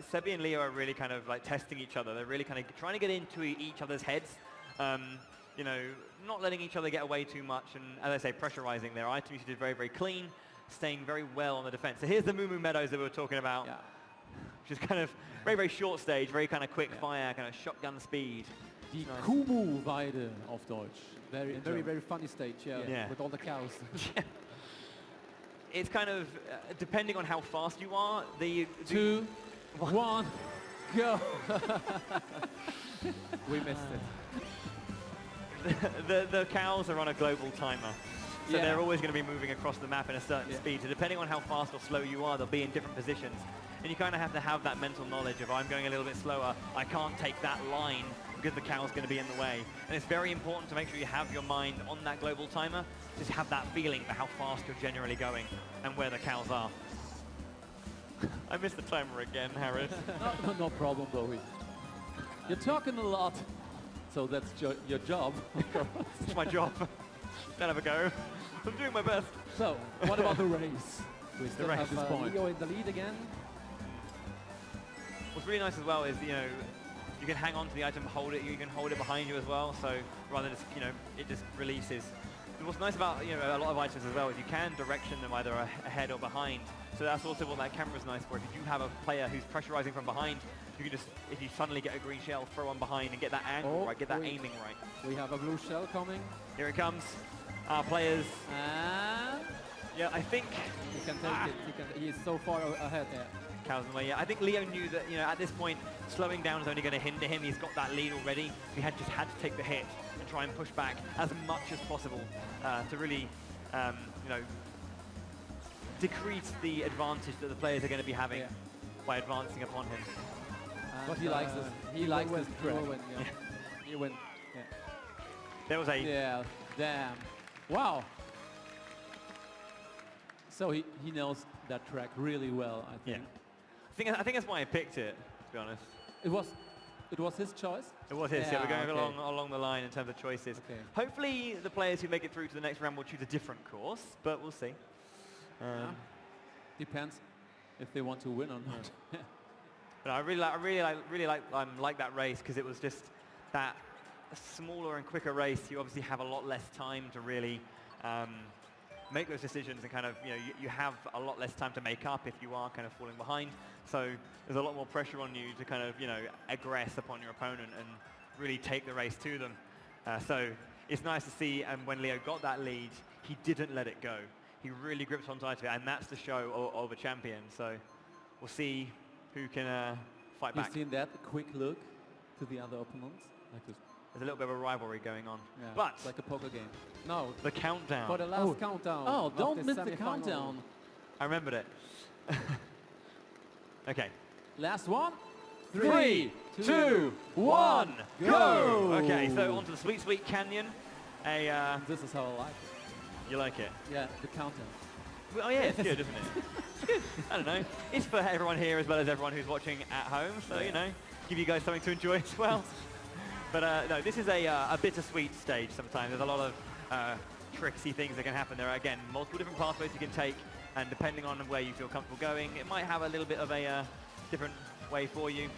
Sebi and Leo are really kind of like testing each other. They're really kind of trying to get into each other's heads. you know, not letting each other get away too much, and as I say, pressurizing their item usage very, very clean, staying very well on the defense. So here's the Moo Moo Meadows that we were talking about, which is kind of very, very short stage, very kind of quick fire, kind of shotgun speed. Die Kumu-Weide auf Deutsch. Very, very funny stage, with all the cows. It's kind of, depending on how fast you are, 2, 1, go! We missed it. the cows are on a global timer. So they're always going to be moving across the map in a certain speed. So depending on how fast or slow you are, they'll be in different positions. And you kind of have to have that mental knowledge of, I'm going a little bit slower, I can't take that line because the cow's going to be in the way. And it's very important to make sure you have your mind on that global timer, just have that feeling for how fast you're generally going and where the cows are. I missed the timer again, Harris. No problem, Bowie. You're talking a lot, so that's your job. It's my job. Don't have a go. I'm doing my best. So, what about the race? We still have this point. Leo in the lead again. What's really nice as well is, you know, you can hang on to the item, hold it, you can hold it behind you as well, so rather than just, you know, it just releases. And what's nice about, you know, a lot of items as well is you can direction them either ahead or behind. So that's also what that camera's nice for. If you do have a player who's pressurizing from behind, you can just, if you suddenly get a green shell, throw one behind and get that angle right, get that aiming right. We have a blue shell coming. Here it comes. Our players. And yeah, I think he can take it. He is so far ahead. Cows in the way. Yeah, I think Leo knew that, you know, at this point, slowing down is only going to hinder him. He's got that lead already. He had just had to take the hit and try and push back as much as possible to really, you know, decrease the advantage that the players are going to be having by advancing upon him. But he likes this. He likes this track. He win. Yeah. There was a. Yeah. Damn. Wow. So he knows that track really well, I think. Yeah. I think that's why I picked it, to be honest. It was his choice? It was his, yeah. We're going along the line in terms of choices. Okay. Hopefully the players who make it through to the next round will choose a different course, but we'll see. Depends if they want to win or not. But I really like that race because it was just that smaller and quicker race. You obviously have a lot less time to really make those decisions, and kind of, you know, you have a lot less time to make up if you are kind of falling behind. So there's a lot more pressure on you to kind of, you know, aggress upon your opponent and really take the race to them. So it's nice to see, and when Leo got that lead, he didn't let it go. He really grips on tight to it, and that's the show of a champion. So we'll see who can fight back. You've seen that quick look to the other opponents? Like this. There's a little bit of a rivalry going on. Yeah, but it's like a poker game. No. The countdown. For the last countdown. Oh, don't miss the countdown. I remembered it. Okay. Last one. 3, 2, 1, go! Okay, so onto the Sweet Sweet Canyon. This is how I like it. You like it? Yeah, the countdown. Well, oh yeah, it's good, isn't it? It's good. I don't know. It's for everyone here as well as everyone who's watching at home, so, you know, give you guys something to enjoy as well. But no, this is a bittersweet stage sometimes. There's a lot of tricksy things that can happen. There are, again, multiple different pathways you can take, and depending on where you feel comfortable going, it might have a little bit of a different way for you.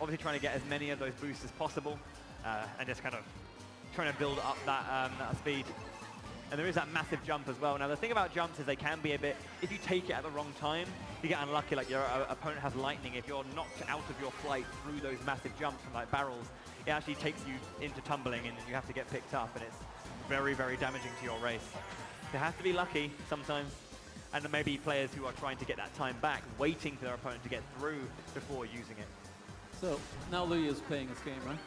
Obviously trying to get as many of those boosts as possible, and just kind of trying to build up that, that speed. And there is that massive jump as well. Now the thing about jumps is they can be a bit, if you take it at the wrong time, you get unlucky, like your opponent has lightning. If you're knocked out of your flight through those massive jumps from like barrels, it actually takes you into tumbling and you have to get picked up, and it's very, very damaging to your race. You have to be lucky sometimes, and there may be players who are trying to get that time back, waiting for their opponent to get through before using it. So now Leo is playing this game, right?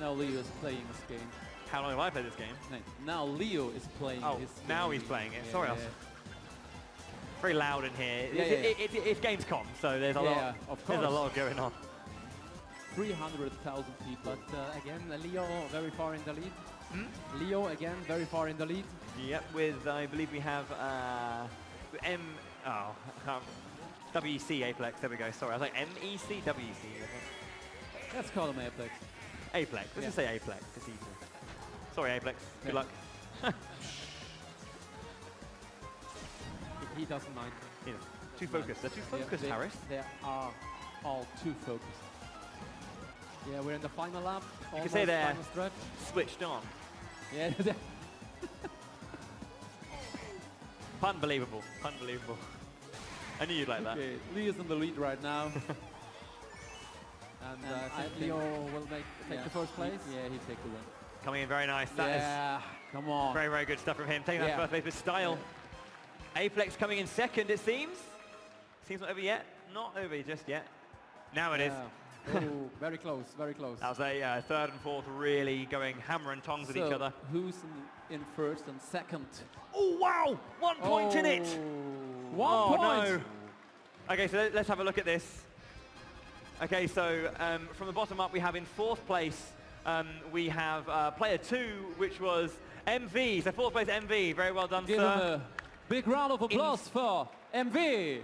Now Leo is playing this game. How long have I played this game? No, now Leo is playing his game. Now he's playing it. Sorry, very loud in here. It's Gamescom, so there's a lot. Of course. There's a lot going on. 300,000 people. But again, Leo very far in the lead. Leo again very far in the lead. Yep, with I believe we have WEC Apex. There we go. Sorry, I was like MEC WEC. Let's call him Apex. Apex. Let's just say Apex. It's easier. Sorry, Apex. Good luck. He doesn't mind. Yeah. Too focused. They're too focused, Harris. They are all too focused. Yeah, we're in the final lap. You can say they're final stretch. switched on. Yeah. Unbelievable. Unbelievable. I knew you'd like that. Okay, Leo's in the lead right now. And I think Leo will take the first place. Yeah, he'll take the win. Coming in very nice. That is come on. very, very good stuff from him. Taking that first place with style. Yeah. Aplex coming in second, it seems. Seems not over yet. Not over just yet. Now it is. Oh, very close, very close. That was a third and fourth really going hammer and tongs with each other. Who's in first and second? Oh, wow! 1 point in it! 1 point! No. Okay, so let's have a look at this. Okay, so from the bottom up, we have in fourth place, we have player 2, which was MV. So fourth place, MV. Very well done, Give sir. him a big round of applause for MV.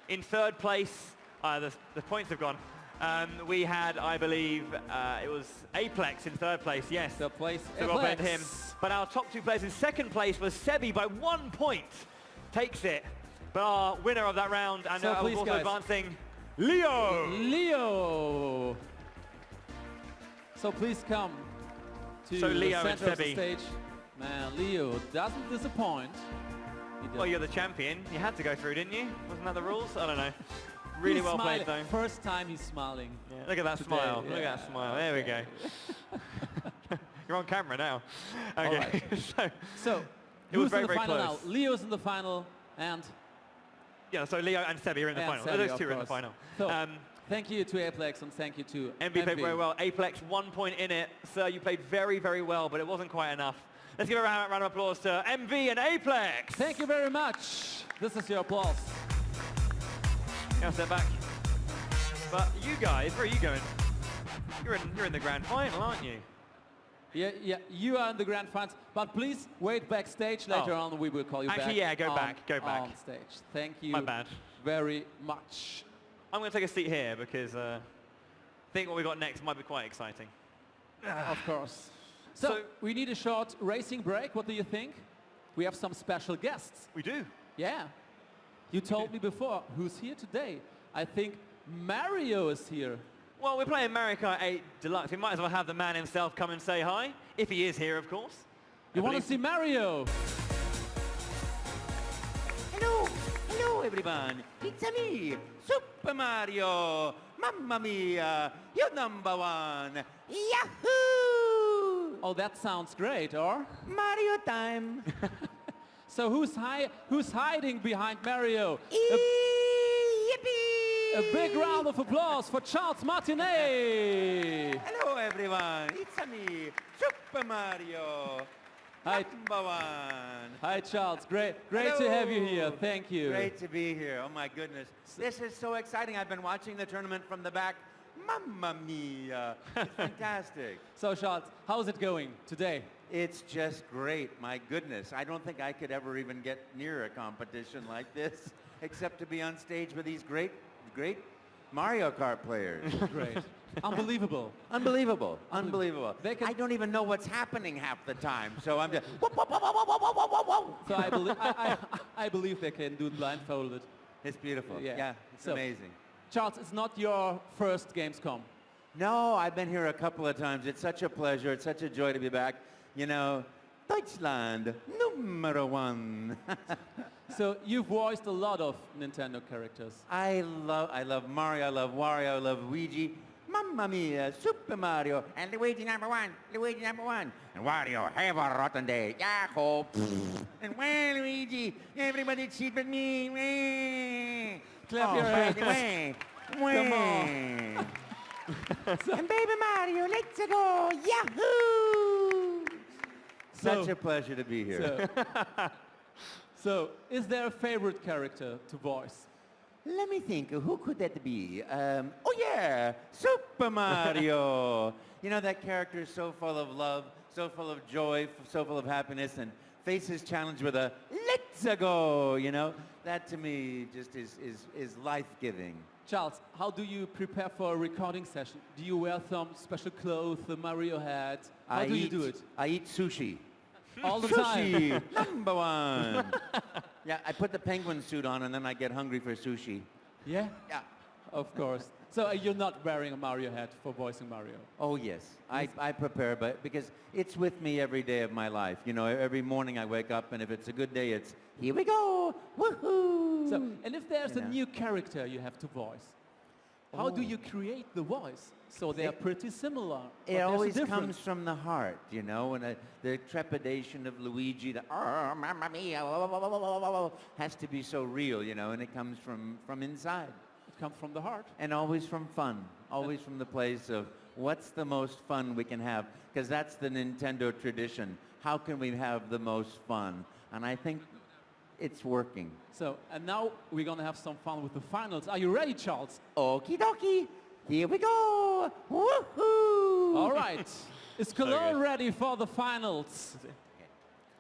In third place, the points have gone. We had, I believe, it was Aplex in third place, yes. Third place, so well played him. But our top 2 players in second place was Sebi by 1 point. Takes it. But our winner of that round, and also advancing, Leo! Leo! So please come to the center of the stage. Man, Leo doesn't disappoint. Well, you're the champion. You had to go through, didn't you? Wasn't that the rules? I don't know. Really well played, though. First time he's smiling. Yeah, look at that smile. Yeah. Look at that smile. There we go. You're on camera now. Okay. Right. so it was very, in the very final close. Now? Leo's in the final, and yeah. So Leo and Sebi are in the final. Sebi, those two are in the final. So, thank you to Aplex and thank you to MV. Played very well. Aplex 1 point in it. Sir, you played very, very well, but it wasn't quite enough. Let's give a round of applause to MV and Aplex. Thank you very much. This is your applause. Now step back. But you guys, where are you going? You're in the grand final, aren't you? Yeah, you are in the grand finals. But please wait backstage. Later on, we will call you back. Actually, yeah, go back. On stage. Thank you. My bad. Very much. I'm going to take a seat here because I think what we got next might be quite exciting. Of course. So we need a short racing break. What do you think? We have some special guests. We do. Yeah. You told me before. Who's here today? I think Mario is here. Well, we're playing Mario Kart 8 Deluxe. We might as well have the man himself come and say hi, if he is here, of course. You want to see Mario? Hello everyone. It's me, Super Mario. Mamma mia, you're number 1. Yahoo! Oh, that sounds great, or? Mario time. So who's hiding behind Mario? Yippee! A big round of applause for Charles Martinet. Hello everyone, it's me, Super Mario. Hi. Number 1. Hi Charles, great to have you here. Thank you. Great to be here. Oh my goodness. This is so exciting. I've been watching the tournament from the back. Mamma mia. It's fantastic. So Charles, how's it going today? It's just great. My goodness. I don't think I could ever even get near a competition like this, except to be on stage with these great Mario Kart players. Great. Unbelievable. Unbelievable. Unbelievable. I don't even know what's happening half the time, so I'm just... So I believe they can do it blindfolded. It's beautiful. Yeah, it's amazing. Charles, it's not your first Gamescom. No, I've been here a couple of times. It's such a pleasure. It's such a joy to be back. You know, Deutschland, numero 1. So you've voiced a lot of Nintendo characters. I love Mario, I love Wario, I love Luigi. Mamma mia, Super Mario. And Luigi number 1, Luigi number 1. And Wario, have a rotten day. Yahoo! And well, Luigi, everybody cheat but me. Clap your hands. Come on. And baby Mario, let's go. Yahoo! Such a pleasure to be here. So, is there a favorite character to voice? Let me think. Who could that be? Oh yeah, Super Mario. You know, that character is so full of love, so full of joy, so full of happiness, and faces challenge with a let's go. You know, that to me just is life-giving. Charles, how do you prepare for a recording session? Do you wear some special clothes, the Mario hat? How do you do it? I eat sushi. All the sushi, time. number 1. Yeah, I put the penguin suit on and then I get hungry for sushi. Yeah? Yeah. Of course. So you're not wearing a Mario hat for voicing Mario? Oh, yes. I prepare, but because it's with me every day of my life. You know, every morning I wake up, and if it's a good day, it's, here we go, woohoo! So, and if there's a new character you have to voice, how do you create the voice? So they are pretty similar. It always comes from the heart, you know, and the trepidation of Luigi, the mamma mia, has to be so real, you know, and it comes from inside. It comes from the heart. And always from fun, always from the place of what's the most fun we can have, because that's the Nintendo tradition. How can we have the most fun? And I think it's working. So, and now we're going to have some fun with the finals. Are you ready, Charles? Okie dokie. Here we go. Woohoo! All right. Is Cologne ready for the finals?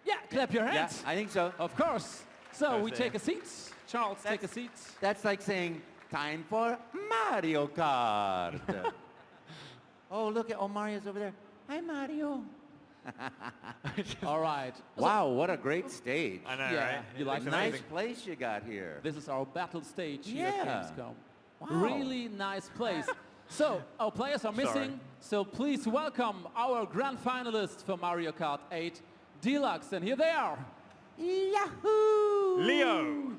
Yeah, clap your hands. Yeah, I think so. Of course. So we take a seat. Charles, take a seat. That's like saying, time for Mario Kart. Oh, look at, Mario's over there. Hi, Mario. All right. Wow, what a great stage. I know, Yeah, right? you like It's Nice amazing. place you got here. This is our battle stage here at Gamescom. Wow. Really nice place. So, our players are missing, so please welcome our grand finalists for Mario Kart 8 Deluxe, and here they are. Yahoo! Leo,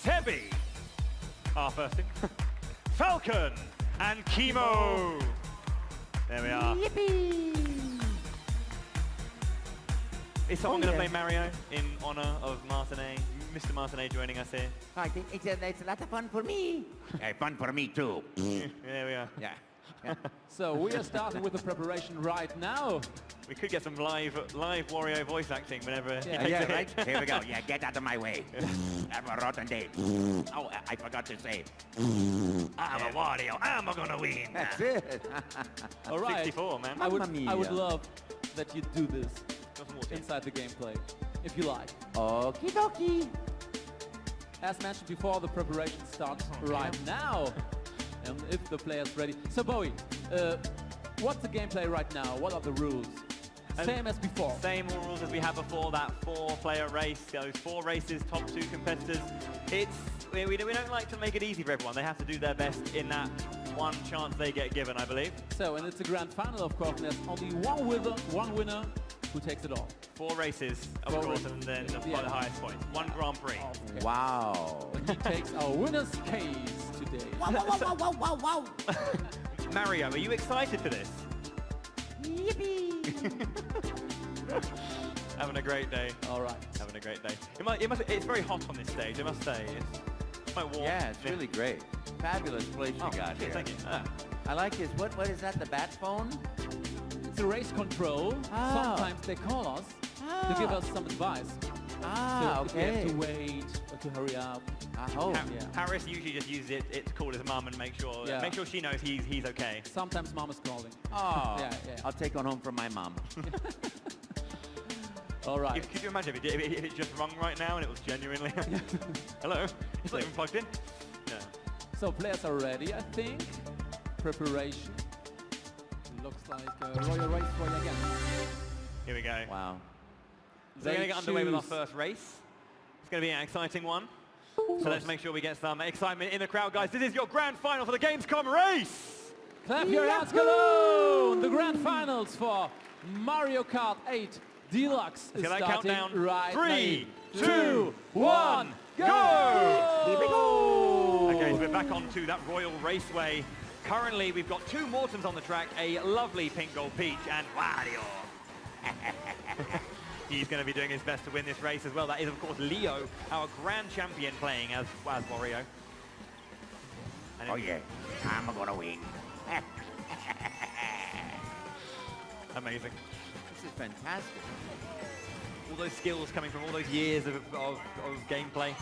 Sebi, our first team, Falcon, and Chemo. There we are. Yippee! Is someone going to play Mario in honor of Martinet, Mr. Martinet joining us here? It's a lot of fun for me. Hey, fun for me too. There we are. Yeah. So we are starting with the preparation right now. We could get some live Wario voice acting whenever he Yeah. takes a hit. Right? Here we go. Yeah, get out of my way. Have a rotten day. Oh, I forgot to say. I'm a Wario. I'm gonna win. That's it. All right. 64, man. I Mamma mia. would love that you do this Got some more teams. inside the gameplay, if you like. Okie dokie. As mentioned before, the preparation starts right now. And if the player's ready. So Bowie, what's the gameplay right now? What are the rules? Same as before. Same rules as we had before, that 4-player race, those 4 races, top 2 competitors. We don't like to make it easy for everyone. They have to do their best in that one chance they get given, I believe. So, and it's a grand final, of course, and there's only one winner who takes it all. 4 races, of Four course, races. and then the highest point. 1 Grand Prix. Okay. Wow. And he takes our winner's case today. Wow. Mario, are you excited for this? Yippee. Having a great day. All right. Having a great day. It's very hot on this stage, I must say. It's quite warm. Yeah, it's really great. Fabulous place you got here. Thank you. I like this. What is that, the bat phone? It's a race control. Ah. Sometimes they call us to give us some advice. Ah, so if we have okay. to wait or to hurry up. I hope. Yeah. Harris usually just uses it to call his mum and make sure she knows he's okay. Sometimes mom is calling. Oh, Yeah. I'll take one home from my mom. All right. Could you imagine if it just rung right now and it was genuinely... Hello? It's not even plugged in? No. So players are ready, I think. Preparation. Looks like Royal Raceway again. Here we go. Wow. So we're going to get underway with our first race. It's going to be an exciting one. So let's make sure we get some excitement in the crowd, guys. This is your grand final for the Gamescom race! Clap your hands, Cologne! The grand finals for Mario Kart 8 Deluxe is that starting countdown? right 3, now. 2, 1, go! Here we go! Okay, so we're back onto that Royal Raceway. Currently, we've got 2 Mortons on the track, a lovely Pink Gold Peach and Wario. He's going to be doing his best to win this race as well. That is, of course, Leo, our grand champion, playing as Wario. And Oh yeah, I'm gonna win. Amazing. This is fantastic. All those skills coming from all those years of gameplay.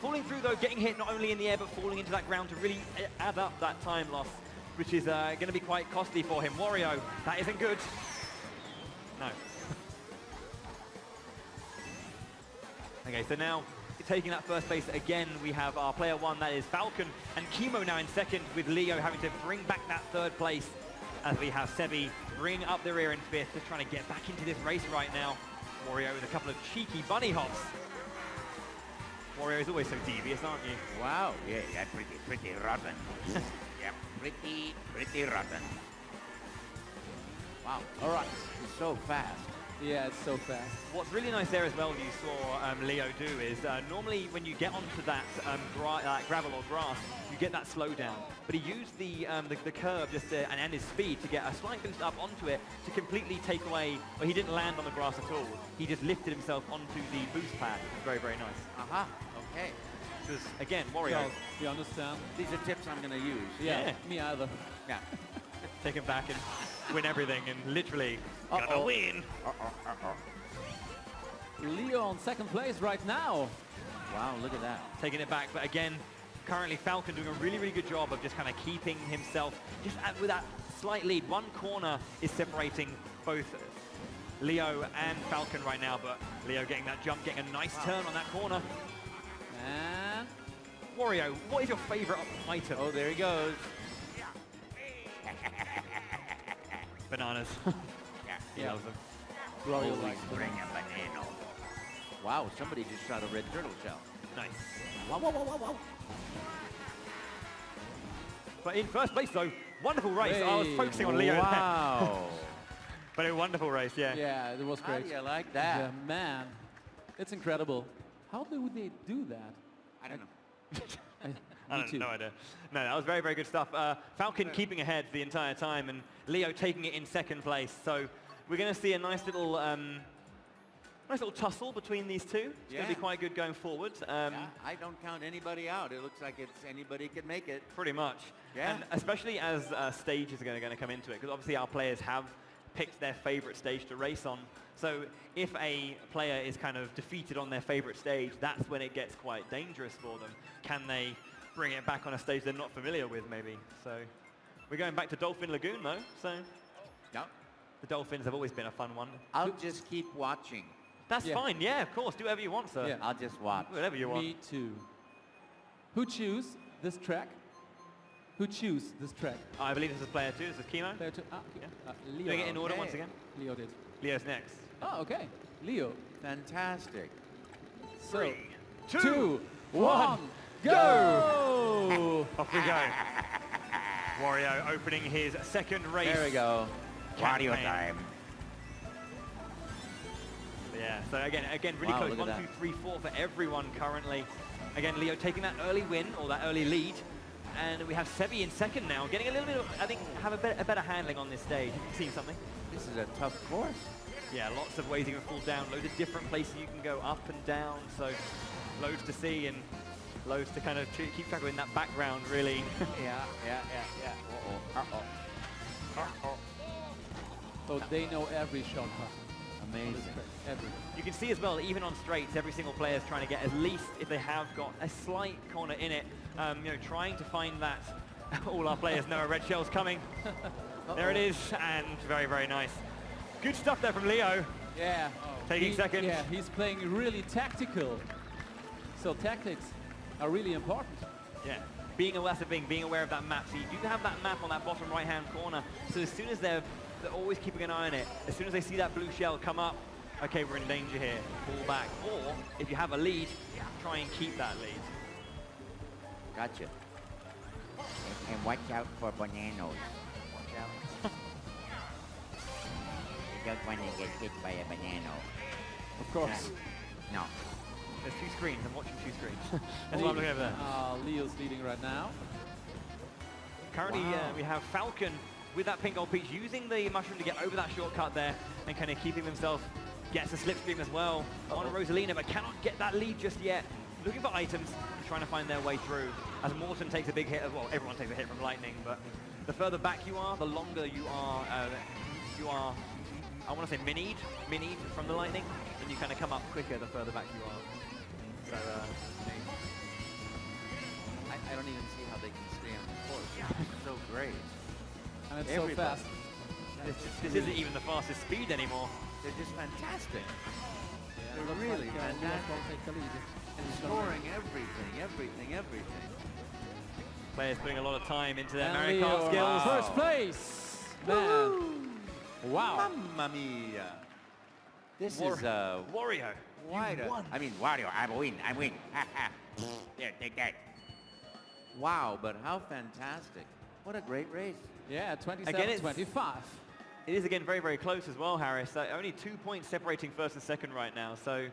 Falling through, though, getting hit not only in the air, but falling into that ground to really add up that time loss, which is going to be quite costly for him. Wario, that isn't good. No. Okay, so now, taking that first place again, we have our player 1, that is Falcon, and Chemo now in second, with Leo having to bring back that 3rd place, as we have Sebi bring up the rear in 5th, just trying to get back into this race right now. Wario with a couple of cheeky bunny hops. Wario is always so devious, aren't you? Wow. Yeah, pretty rotten. Yeah, pretty rotten. Wow. All right. It's so fast. Yeah, it's so fast. What's really nice there as well, you saw Leo do, is normally when you get onto that gravel or grass, you get that slowdown. But he used the curve just and his speed to get a slight boost up onto it to completely take away. Well, he didn't land on the grass at all. He just lifted himself onto the boost pad. It was very, very nice. Aha. Okay. Because again, Wario. You understand? These are tips I'm going to use. Yeah. Me either. Yeah. Take him back and win everything and literally gonna win. Leo on second place right now. Wow, look at that. Taking it back, but again, currently Falcon doing a really, really good job of just kind of keeping himself just with that slight lead. One corner is separating both Leo and Falcon right now, but Leo getting that jump, getting a nice turn on that corner. And Wario, what is your favorite item? Oh, there he goes. Bananas. He loves them. Wario likes Bring a banana. Wow, somebody just shot a red turtle shell. Nice. Wow, wow, wow, wow, wow. But in first place though, wonderful race. I was focusing on Leo. Wow. But a wonderful race, yeah. Yeah, it was How great. do you like that? Yeah, man, it's incredible. How do they do that? I don't know. I have no idea. No, that was very, very good stuff. Falcon keeping ahead the entire time and Leo taking it in second place. So we're going to see a nice little tussle between these two. It's going to be quite good going forward. Yeah, I don't count anybody out. It looks like it's anybody could make it. Pretty much. Yeah. And especially as stages are going to come into it, because obviously our players have picked their favorite stage to race on. So if a player is kind of defeated on their favorite stage, that's when it gets quite dangerous for them. Can they bring it back on a stage they're not familiar with, maybe? So we're going back to Dolphin Lagoon, though. So Yep. the Dolphins have always been a fun one. I'll just keep watching. That's fine. Yeah, of course. Do whatever you want, sir. Yeah. I'll just watch. Whatever you want. Me too. Who choose this track? Who choose this track? I believe this is player 2. This is Chemo. Player two. Leo. Doing it in order Okay. once again. Leo did. Leo's next. Oh, okay. Leo. Fantastic. So, 3, 2, 1, go! go! Off we go. Wario opening his second race. There we go. Campaign. Wario time. Yeah, so again, really Wow, close. look at 1, 2, 3, 4 for everyone currently. Again, Leo taking that early win, or that early lead. And we have Sebi in second now, getting a little bit of, I think, have a better handling on this stage. You've seen something? This is a tough course. Yeah, lots of ways you can fall down, loads of different places you can go up and down, so loads to see and loads to kind of keep track of in that background, really. Yeah. Uh-oh. Uh-oh. Uh-oh. So they know every shortcut. Amazing. Every. You can see as well, even on straights, every single player is trying to get at least, if they have got a slight corner in it, trying to find that. All our players know a red shell's coming. There it is, and very, very nice. Good stuff there from Leo. Yeah. Taking second. Yeah, he's playing really tactical. So tactics are really important. Yeah. Being aware of that map. So you do have that map on that bottom right-hand corner. So as soon as they're always keeping an eye on it, as soon as they see that blue shell come up, okay, we're in danger here. Fall back. Or if you have a lead, try and keep that lead. Gotcha. And watch out for bananas. Watch out. You don't want to get hit by a banana. Of course. No. There's 2 screens. I'm watching 2 screens. That's what I'm looking over there. Leo's leading right now. Currently, we have Falcon with that pink gold peach using the mushroom to get over that shortcut there and kind of keeping himself. Gets a slipstream as well on Rosalina, but cannot get that lead just yet. Looking for items, trying to find their way through. As Morton takes a big hit, well, everyone takes a hit from lightning, but the further back you are, the longer you are, I want to say minied from the lightning, and you kind of come up quicker the further back you are. So, I don't even see how they can stay on the course. It's so great. And it's Everybody. so fast. this isn't even the fastest speed anymore. They're just fantastic. Yeah, They're looks really like, Leo's fantastic. gonna take the lead. And scoring everything. Players putting a lot of time into their And Mario Leo, Kart skills. first place. Man. Wow. Mamma mia. This War- is Wario. I mean, Wario, I win. There, take that. Wow, but how fantastic. What a great race. Yeah, Again, 27-25. It is again very, very close as well, Harris. Only 2 points separating first and second right now. So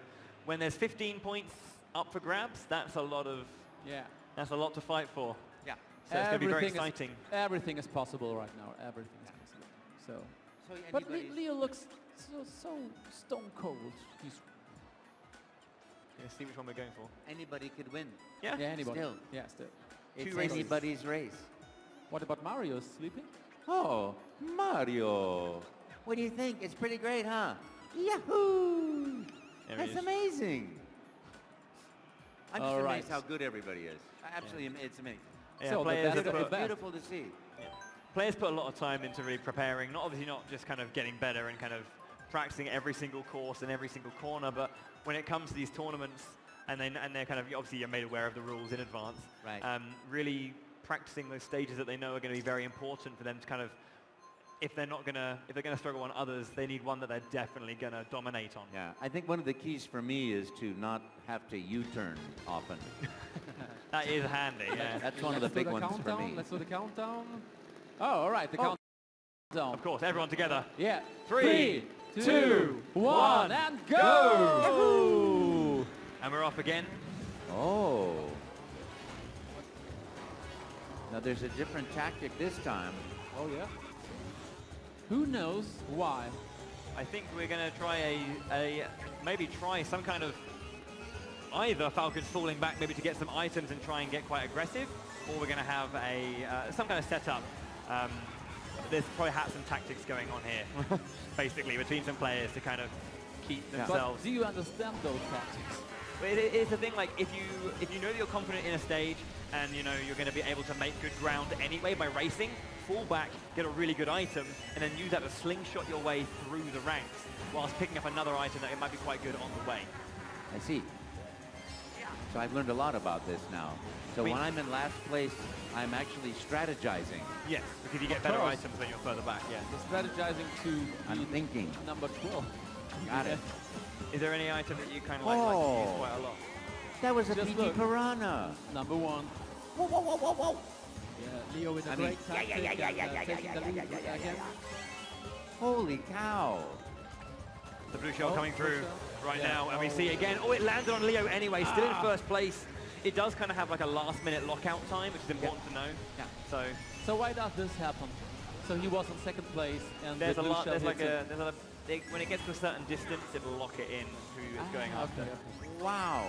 when there's 15 points up for grabs, that's a lot of that's a lot to fight for. Yeah. So it's going to be very exciting. Everything is possible right now. Everything is possible. So but Leo looks so stone cold. He's see which one we're going for. Anybody could win. Yeah, anybody. Still. Yeah, still. It's anybody's race. What about Mario sleeping? Oh, Mario. What do you think? It's pretty great, huh? Yahoo! That's amazing. I'm just amazed how good everybody is. Absolutely, it's amazing. Yeah, so players it's beautiful to see. Yeah. Players put a lot of time into really preparing, not just kind of getting better and kind of practicing every single course and every single corner, but when it comes to these tournaments, and they're kind of, obviously you're made aware of the rules in advance, right. Really practicing those stages that they know are going to be very important for them to kind of, if they're going to struggle on others, they need one that they're definitely going to dominate on. Yeah, I think one of the keys for me is to not have to U-turn often. That is handy, yeah. That's one of the big ones for me. Let's do the countdown. Oh, all right, the countdown. Of course, everyone together. Yeah. 3, 2, 1, and go! And we're off again. Oh. Now there's a different tactic this time. Oh, yeah? Who knows why? I think we're going to try maybe try some kind of either Falcon's falling back maybe to get some items and try and get quite aggressive, or we're going to have some kind of setup. There's probably hats and tactics going on here, basically, between some players to kind of keep themselves. But do you understand those tactics? It's the thing, like, if you know that you're confident in a stage and you know you're going to be able to make good ground anyway by racing, fall back, get a really good item, and then use that to slingshot your way through the ranks whilst picking up another item that it might be quite good on the way. I see. So I've learned a lot about this now. So when I'm in last place, I'm actually strategizing. Yes, because you get better items when you're further back, yeah. You're strategizing to I'm thinking. Number 12. Got it. Is there any item that you kind of like to use quite a lot? That was a Just PT Piranha. Number 1. Whoa, whoa, whoa, whoa, whoa. Yeah, Leo with a great tactic taking the lead again. Holy cow. The blue shell coming through right now, and we see again, it landed on Leo anyway, still in first place. It does kind of have like a last-minute lockout time, which is important to know. Yeah. So why does this happen? So he was in second place, and there's a lot. When it gets to a certain distance, it'll lock it in who is going after. Wow.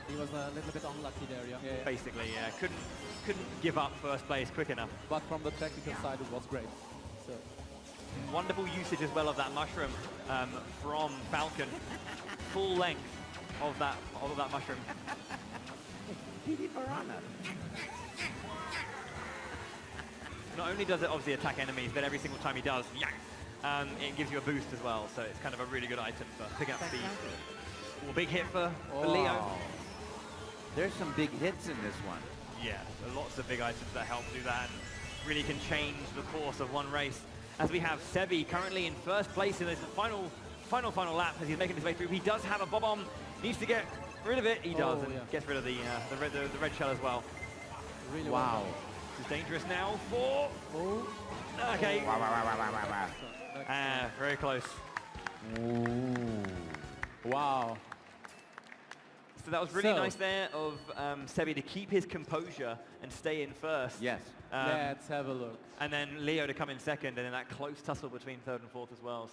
He was a little bit unlucky there, yeah. Basically, yeah. Couldn't give up first place quick enough. But from the technical side, it was great. So. Wonderful usage as well of that mushroom from Falcon. Full length of that mushroom. Not only does it obviously attack enemies, but every single time he does, it gives you a boost as well. So it's kind of a really good item for picking up speed. Well, big hit for Leo. There's some big hits in this one. Yeah, there are lots of big items that help do that and really can change the course of one race. As we have Sebi currently in first place in this final lap as he's making his way through. He does have a bob-omb, needs to get rid of it. He does, and gets rid of the red shell as well. Really wow. This is dangerous now for... Okay. Wow. Very close. Ooh. Wow. So that was really nice there of Sebi to keep his composure and stay in first. Yes. Let's have a look. And then Leo to come in second, and then that close tussle between third and fourth as well.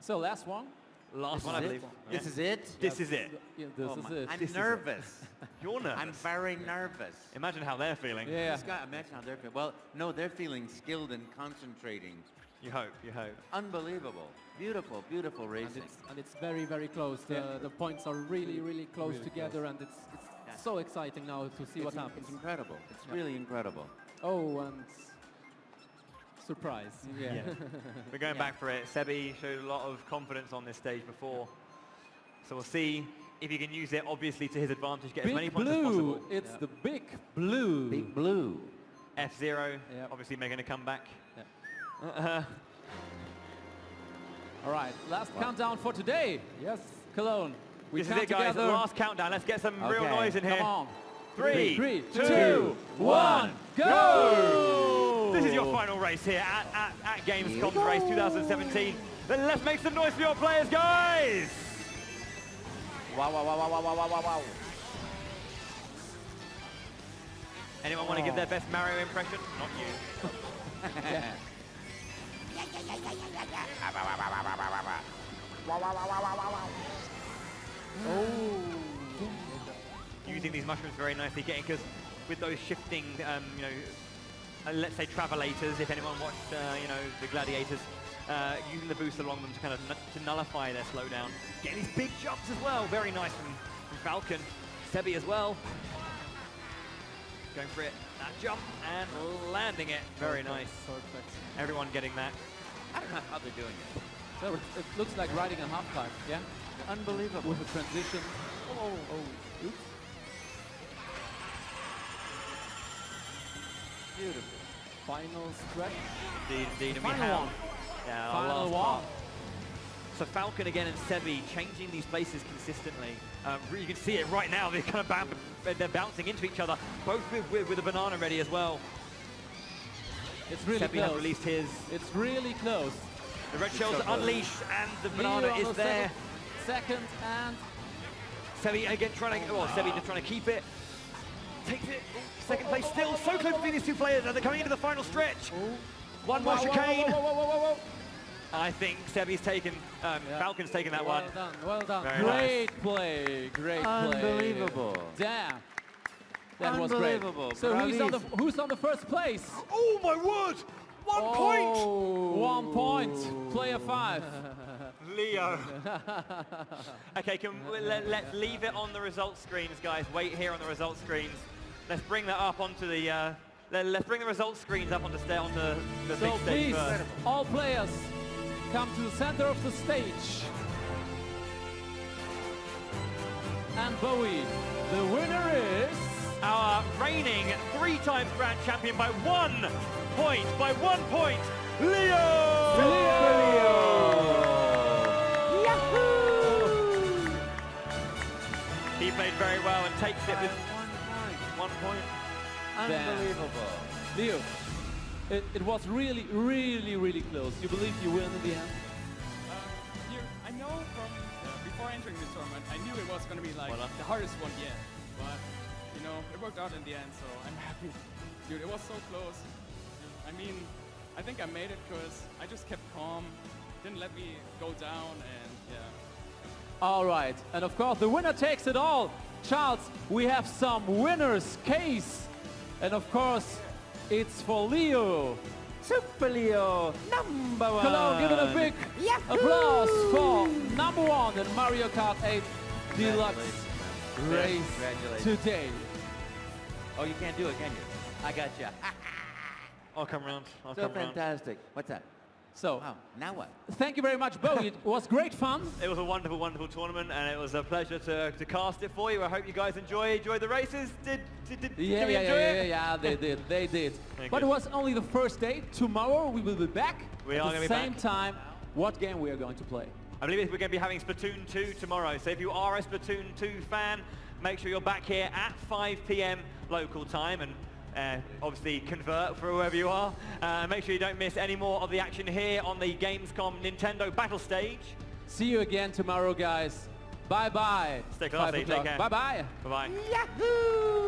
So last one? Last one, I believe. This is it? This is it. Yeah, this is it. I'm nervous. You're nervous. I'm very nervous. Imagine how they're feeling. Yeah. Imagine how they're feeling. Well, no, they're feeling skilled and concentrating. You hope, you hope. Unbelievable. Beautiful, beautiful racing. And it's very, very close. The points are really, really close together, and it's so exciting now to see what happens. It's incredible. It's really incredible. Oh, and surprise. Yeah. We're going back for it. Sebi showed a lot of confidence on this stage before. So we'll see if he can use it, obviously, to his advantage, get as many points as possible. It's the big blue. Big blue. F0, obviously making a comeback. All right, last countdown for today. Yes, Cologne. This is it, guys. Last countdown. Let's get some real noise in here. Come on. 3, 2, 1, go! This is your final race here at Gamescom's Race 2017. Then let's make some noise for your players, guys! Wow, wow, wow, wow, wow, wow, wow, wow. Anyone want to give their best Mario impression? Not you. Using these mushrooms very nicely, getting, because with those shifting, you know, let's say travelators, if anyone watched, you know, the gladiators, using the boost along them to kind of to nullify their slowdown. Getting these big jumps as well, very nice from Falcon. Sebi as well. Going for it, that jump, and landing it. Very nice. Perfect. Everyone getting that. I don't know how they're doing it. So it looks like riding a half-pipe, yeah? Unbelievable. With a transition. Oh, oops. Beautiful. Final stretch. Indeed, and we Final have. one. Yeah, Final last one. part. So Falcon again and Sebi changing these places consistently. You can see it right now. They're kind of they're bouncing into each other, both with a banana ready as well. It's really Sebi has close. released his. It's really close. The red shells are unleashed, and the banana is there. Second and Sebi again trying to. Well, Sebi just trying to keep it. Takes it. Second place still. So close between these two players as they're coming into the final stretch. One more chicane. I think Sebi's taken, Falcon's taken that one. Well done, well done. Very Great play, great play. Unbelievable. Damn. That was great. So who's on the first place? Oh my word! 1 point! 1 point. Player 5. Leo. Okay, let's leave it on the results screens, guys. Wait here on the results screens. Let's bring that up onto the. Let's bring the results screens up onto the big stage please, first. all players, come to the center of the stage. And Bowie, the winner is our reigning 3-time grand champion by 1 point. By 1 point, Leo! Yahoo! He played very well and takes it with 1 point. Unbelievable. Leo, it was really, really, really close. You believe you win in the end? I know from before entering this tournament, I knew it was going to be like the hardest one yet. But, you know, it worked out in the end, so I'm happy. Dude, it was so close. I mean, I think I made it because I just kept calm, didn't let me go down, and yeah. All right, and of course the winner takes it all. Charles, we have some winner's case. And of course, it's for Leo. Super Leo, #1. Come on, give it a big applause for #1 in Mario Kart 8 Deluxe race today. Oh, you can't do it, can you? I got you. I'll come round. I'll So come round. fantastic. What's that? So, Wow, now what? thank you very much, Bo. It was great fun. It was a wonderful, wonderful tournament, and it was a pleasure to cast it for you. I hope you guys enjoyed the races. Did we enjoy it? Yeah, they did. Thank But you. it was only the first day. Tomorrow we will be back We are at gonna the be same back. time. What game we are going to play? I believe we're going to be having Splatoon 2 tomorrow. So if you are a Splatoon 2 fan, make sure you're back here at 5 p.m. local time, and obviously convert for whoever you are. Make sure you don't miss any more of the action here on the Gamescom Nintendo Battle Stage. See you again tomorrow, guys. Bye-bye. Stay classy. Take care. Bye-bye. Bye-bye. Yahoo!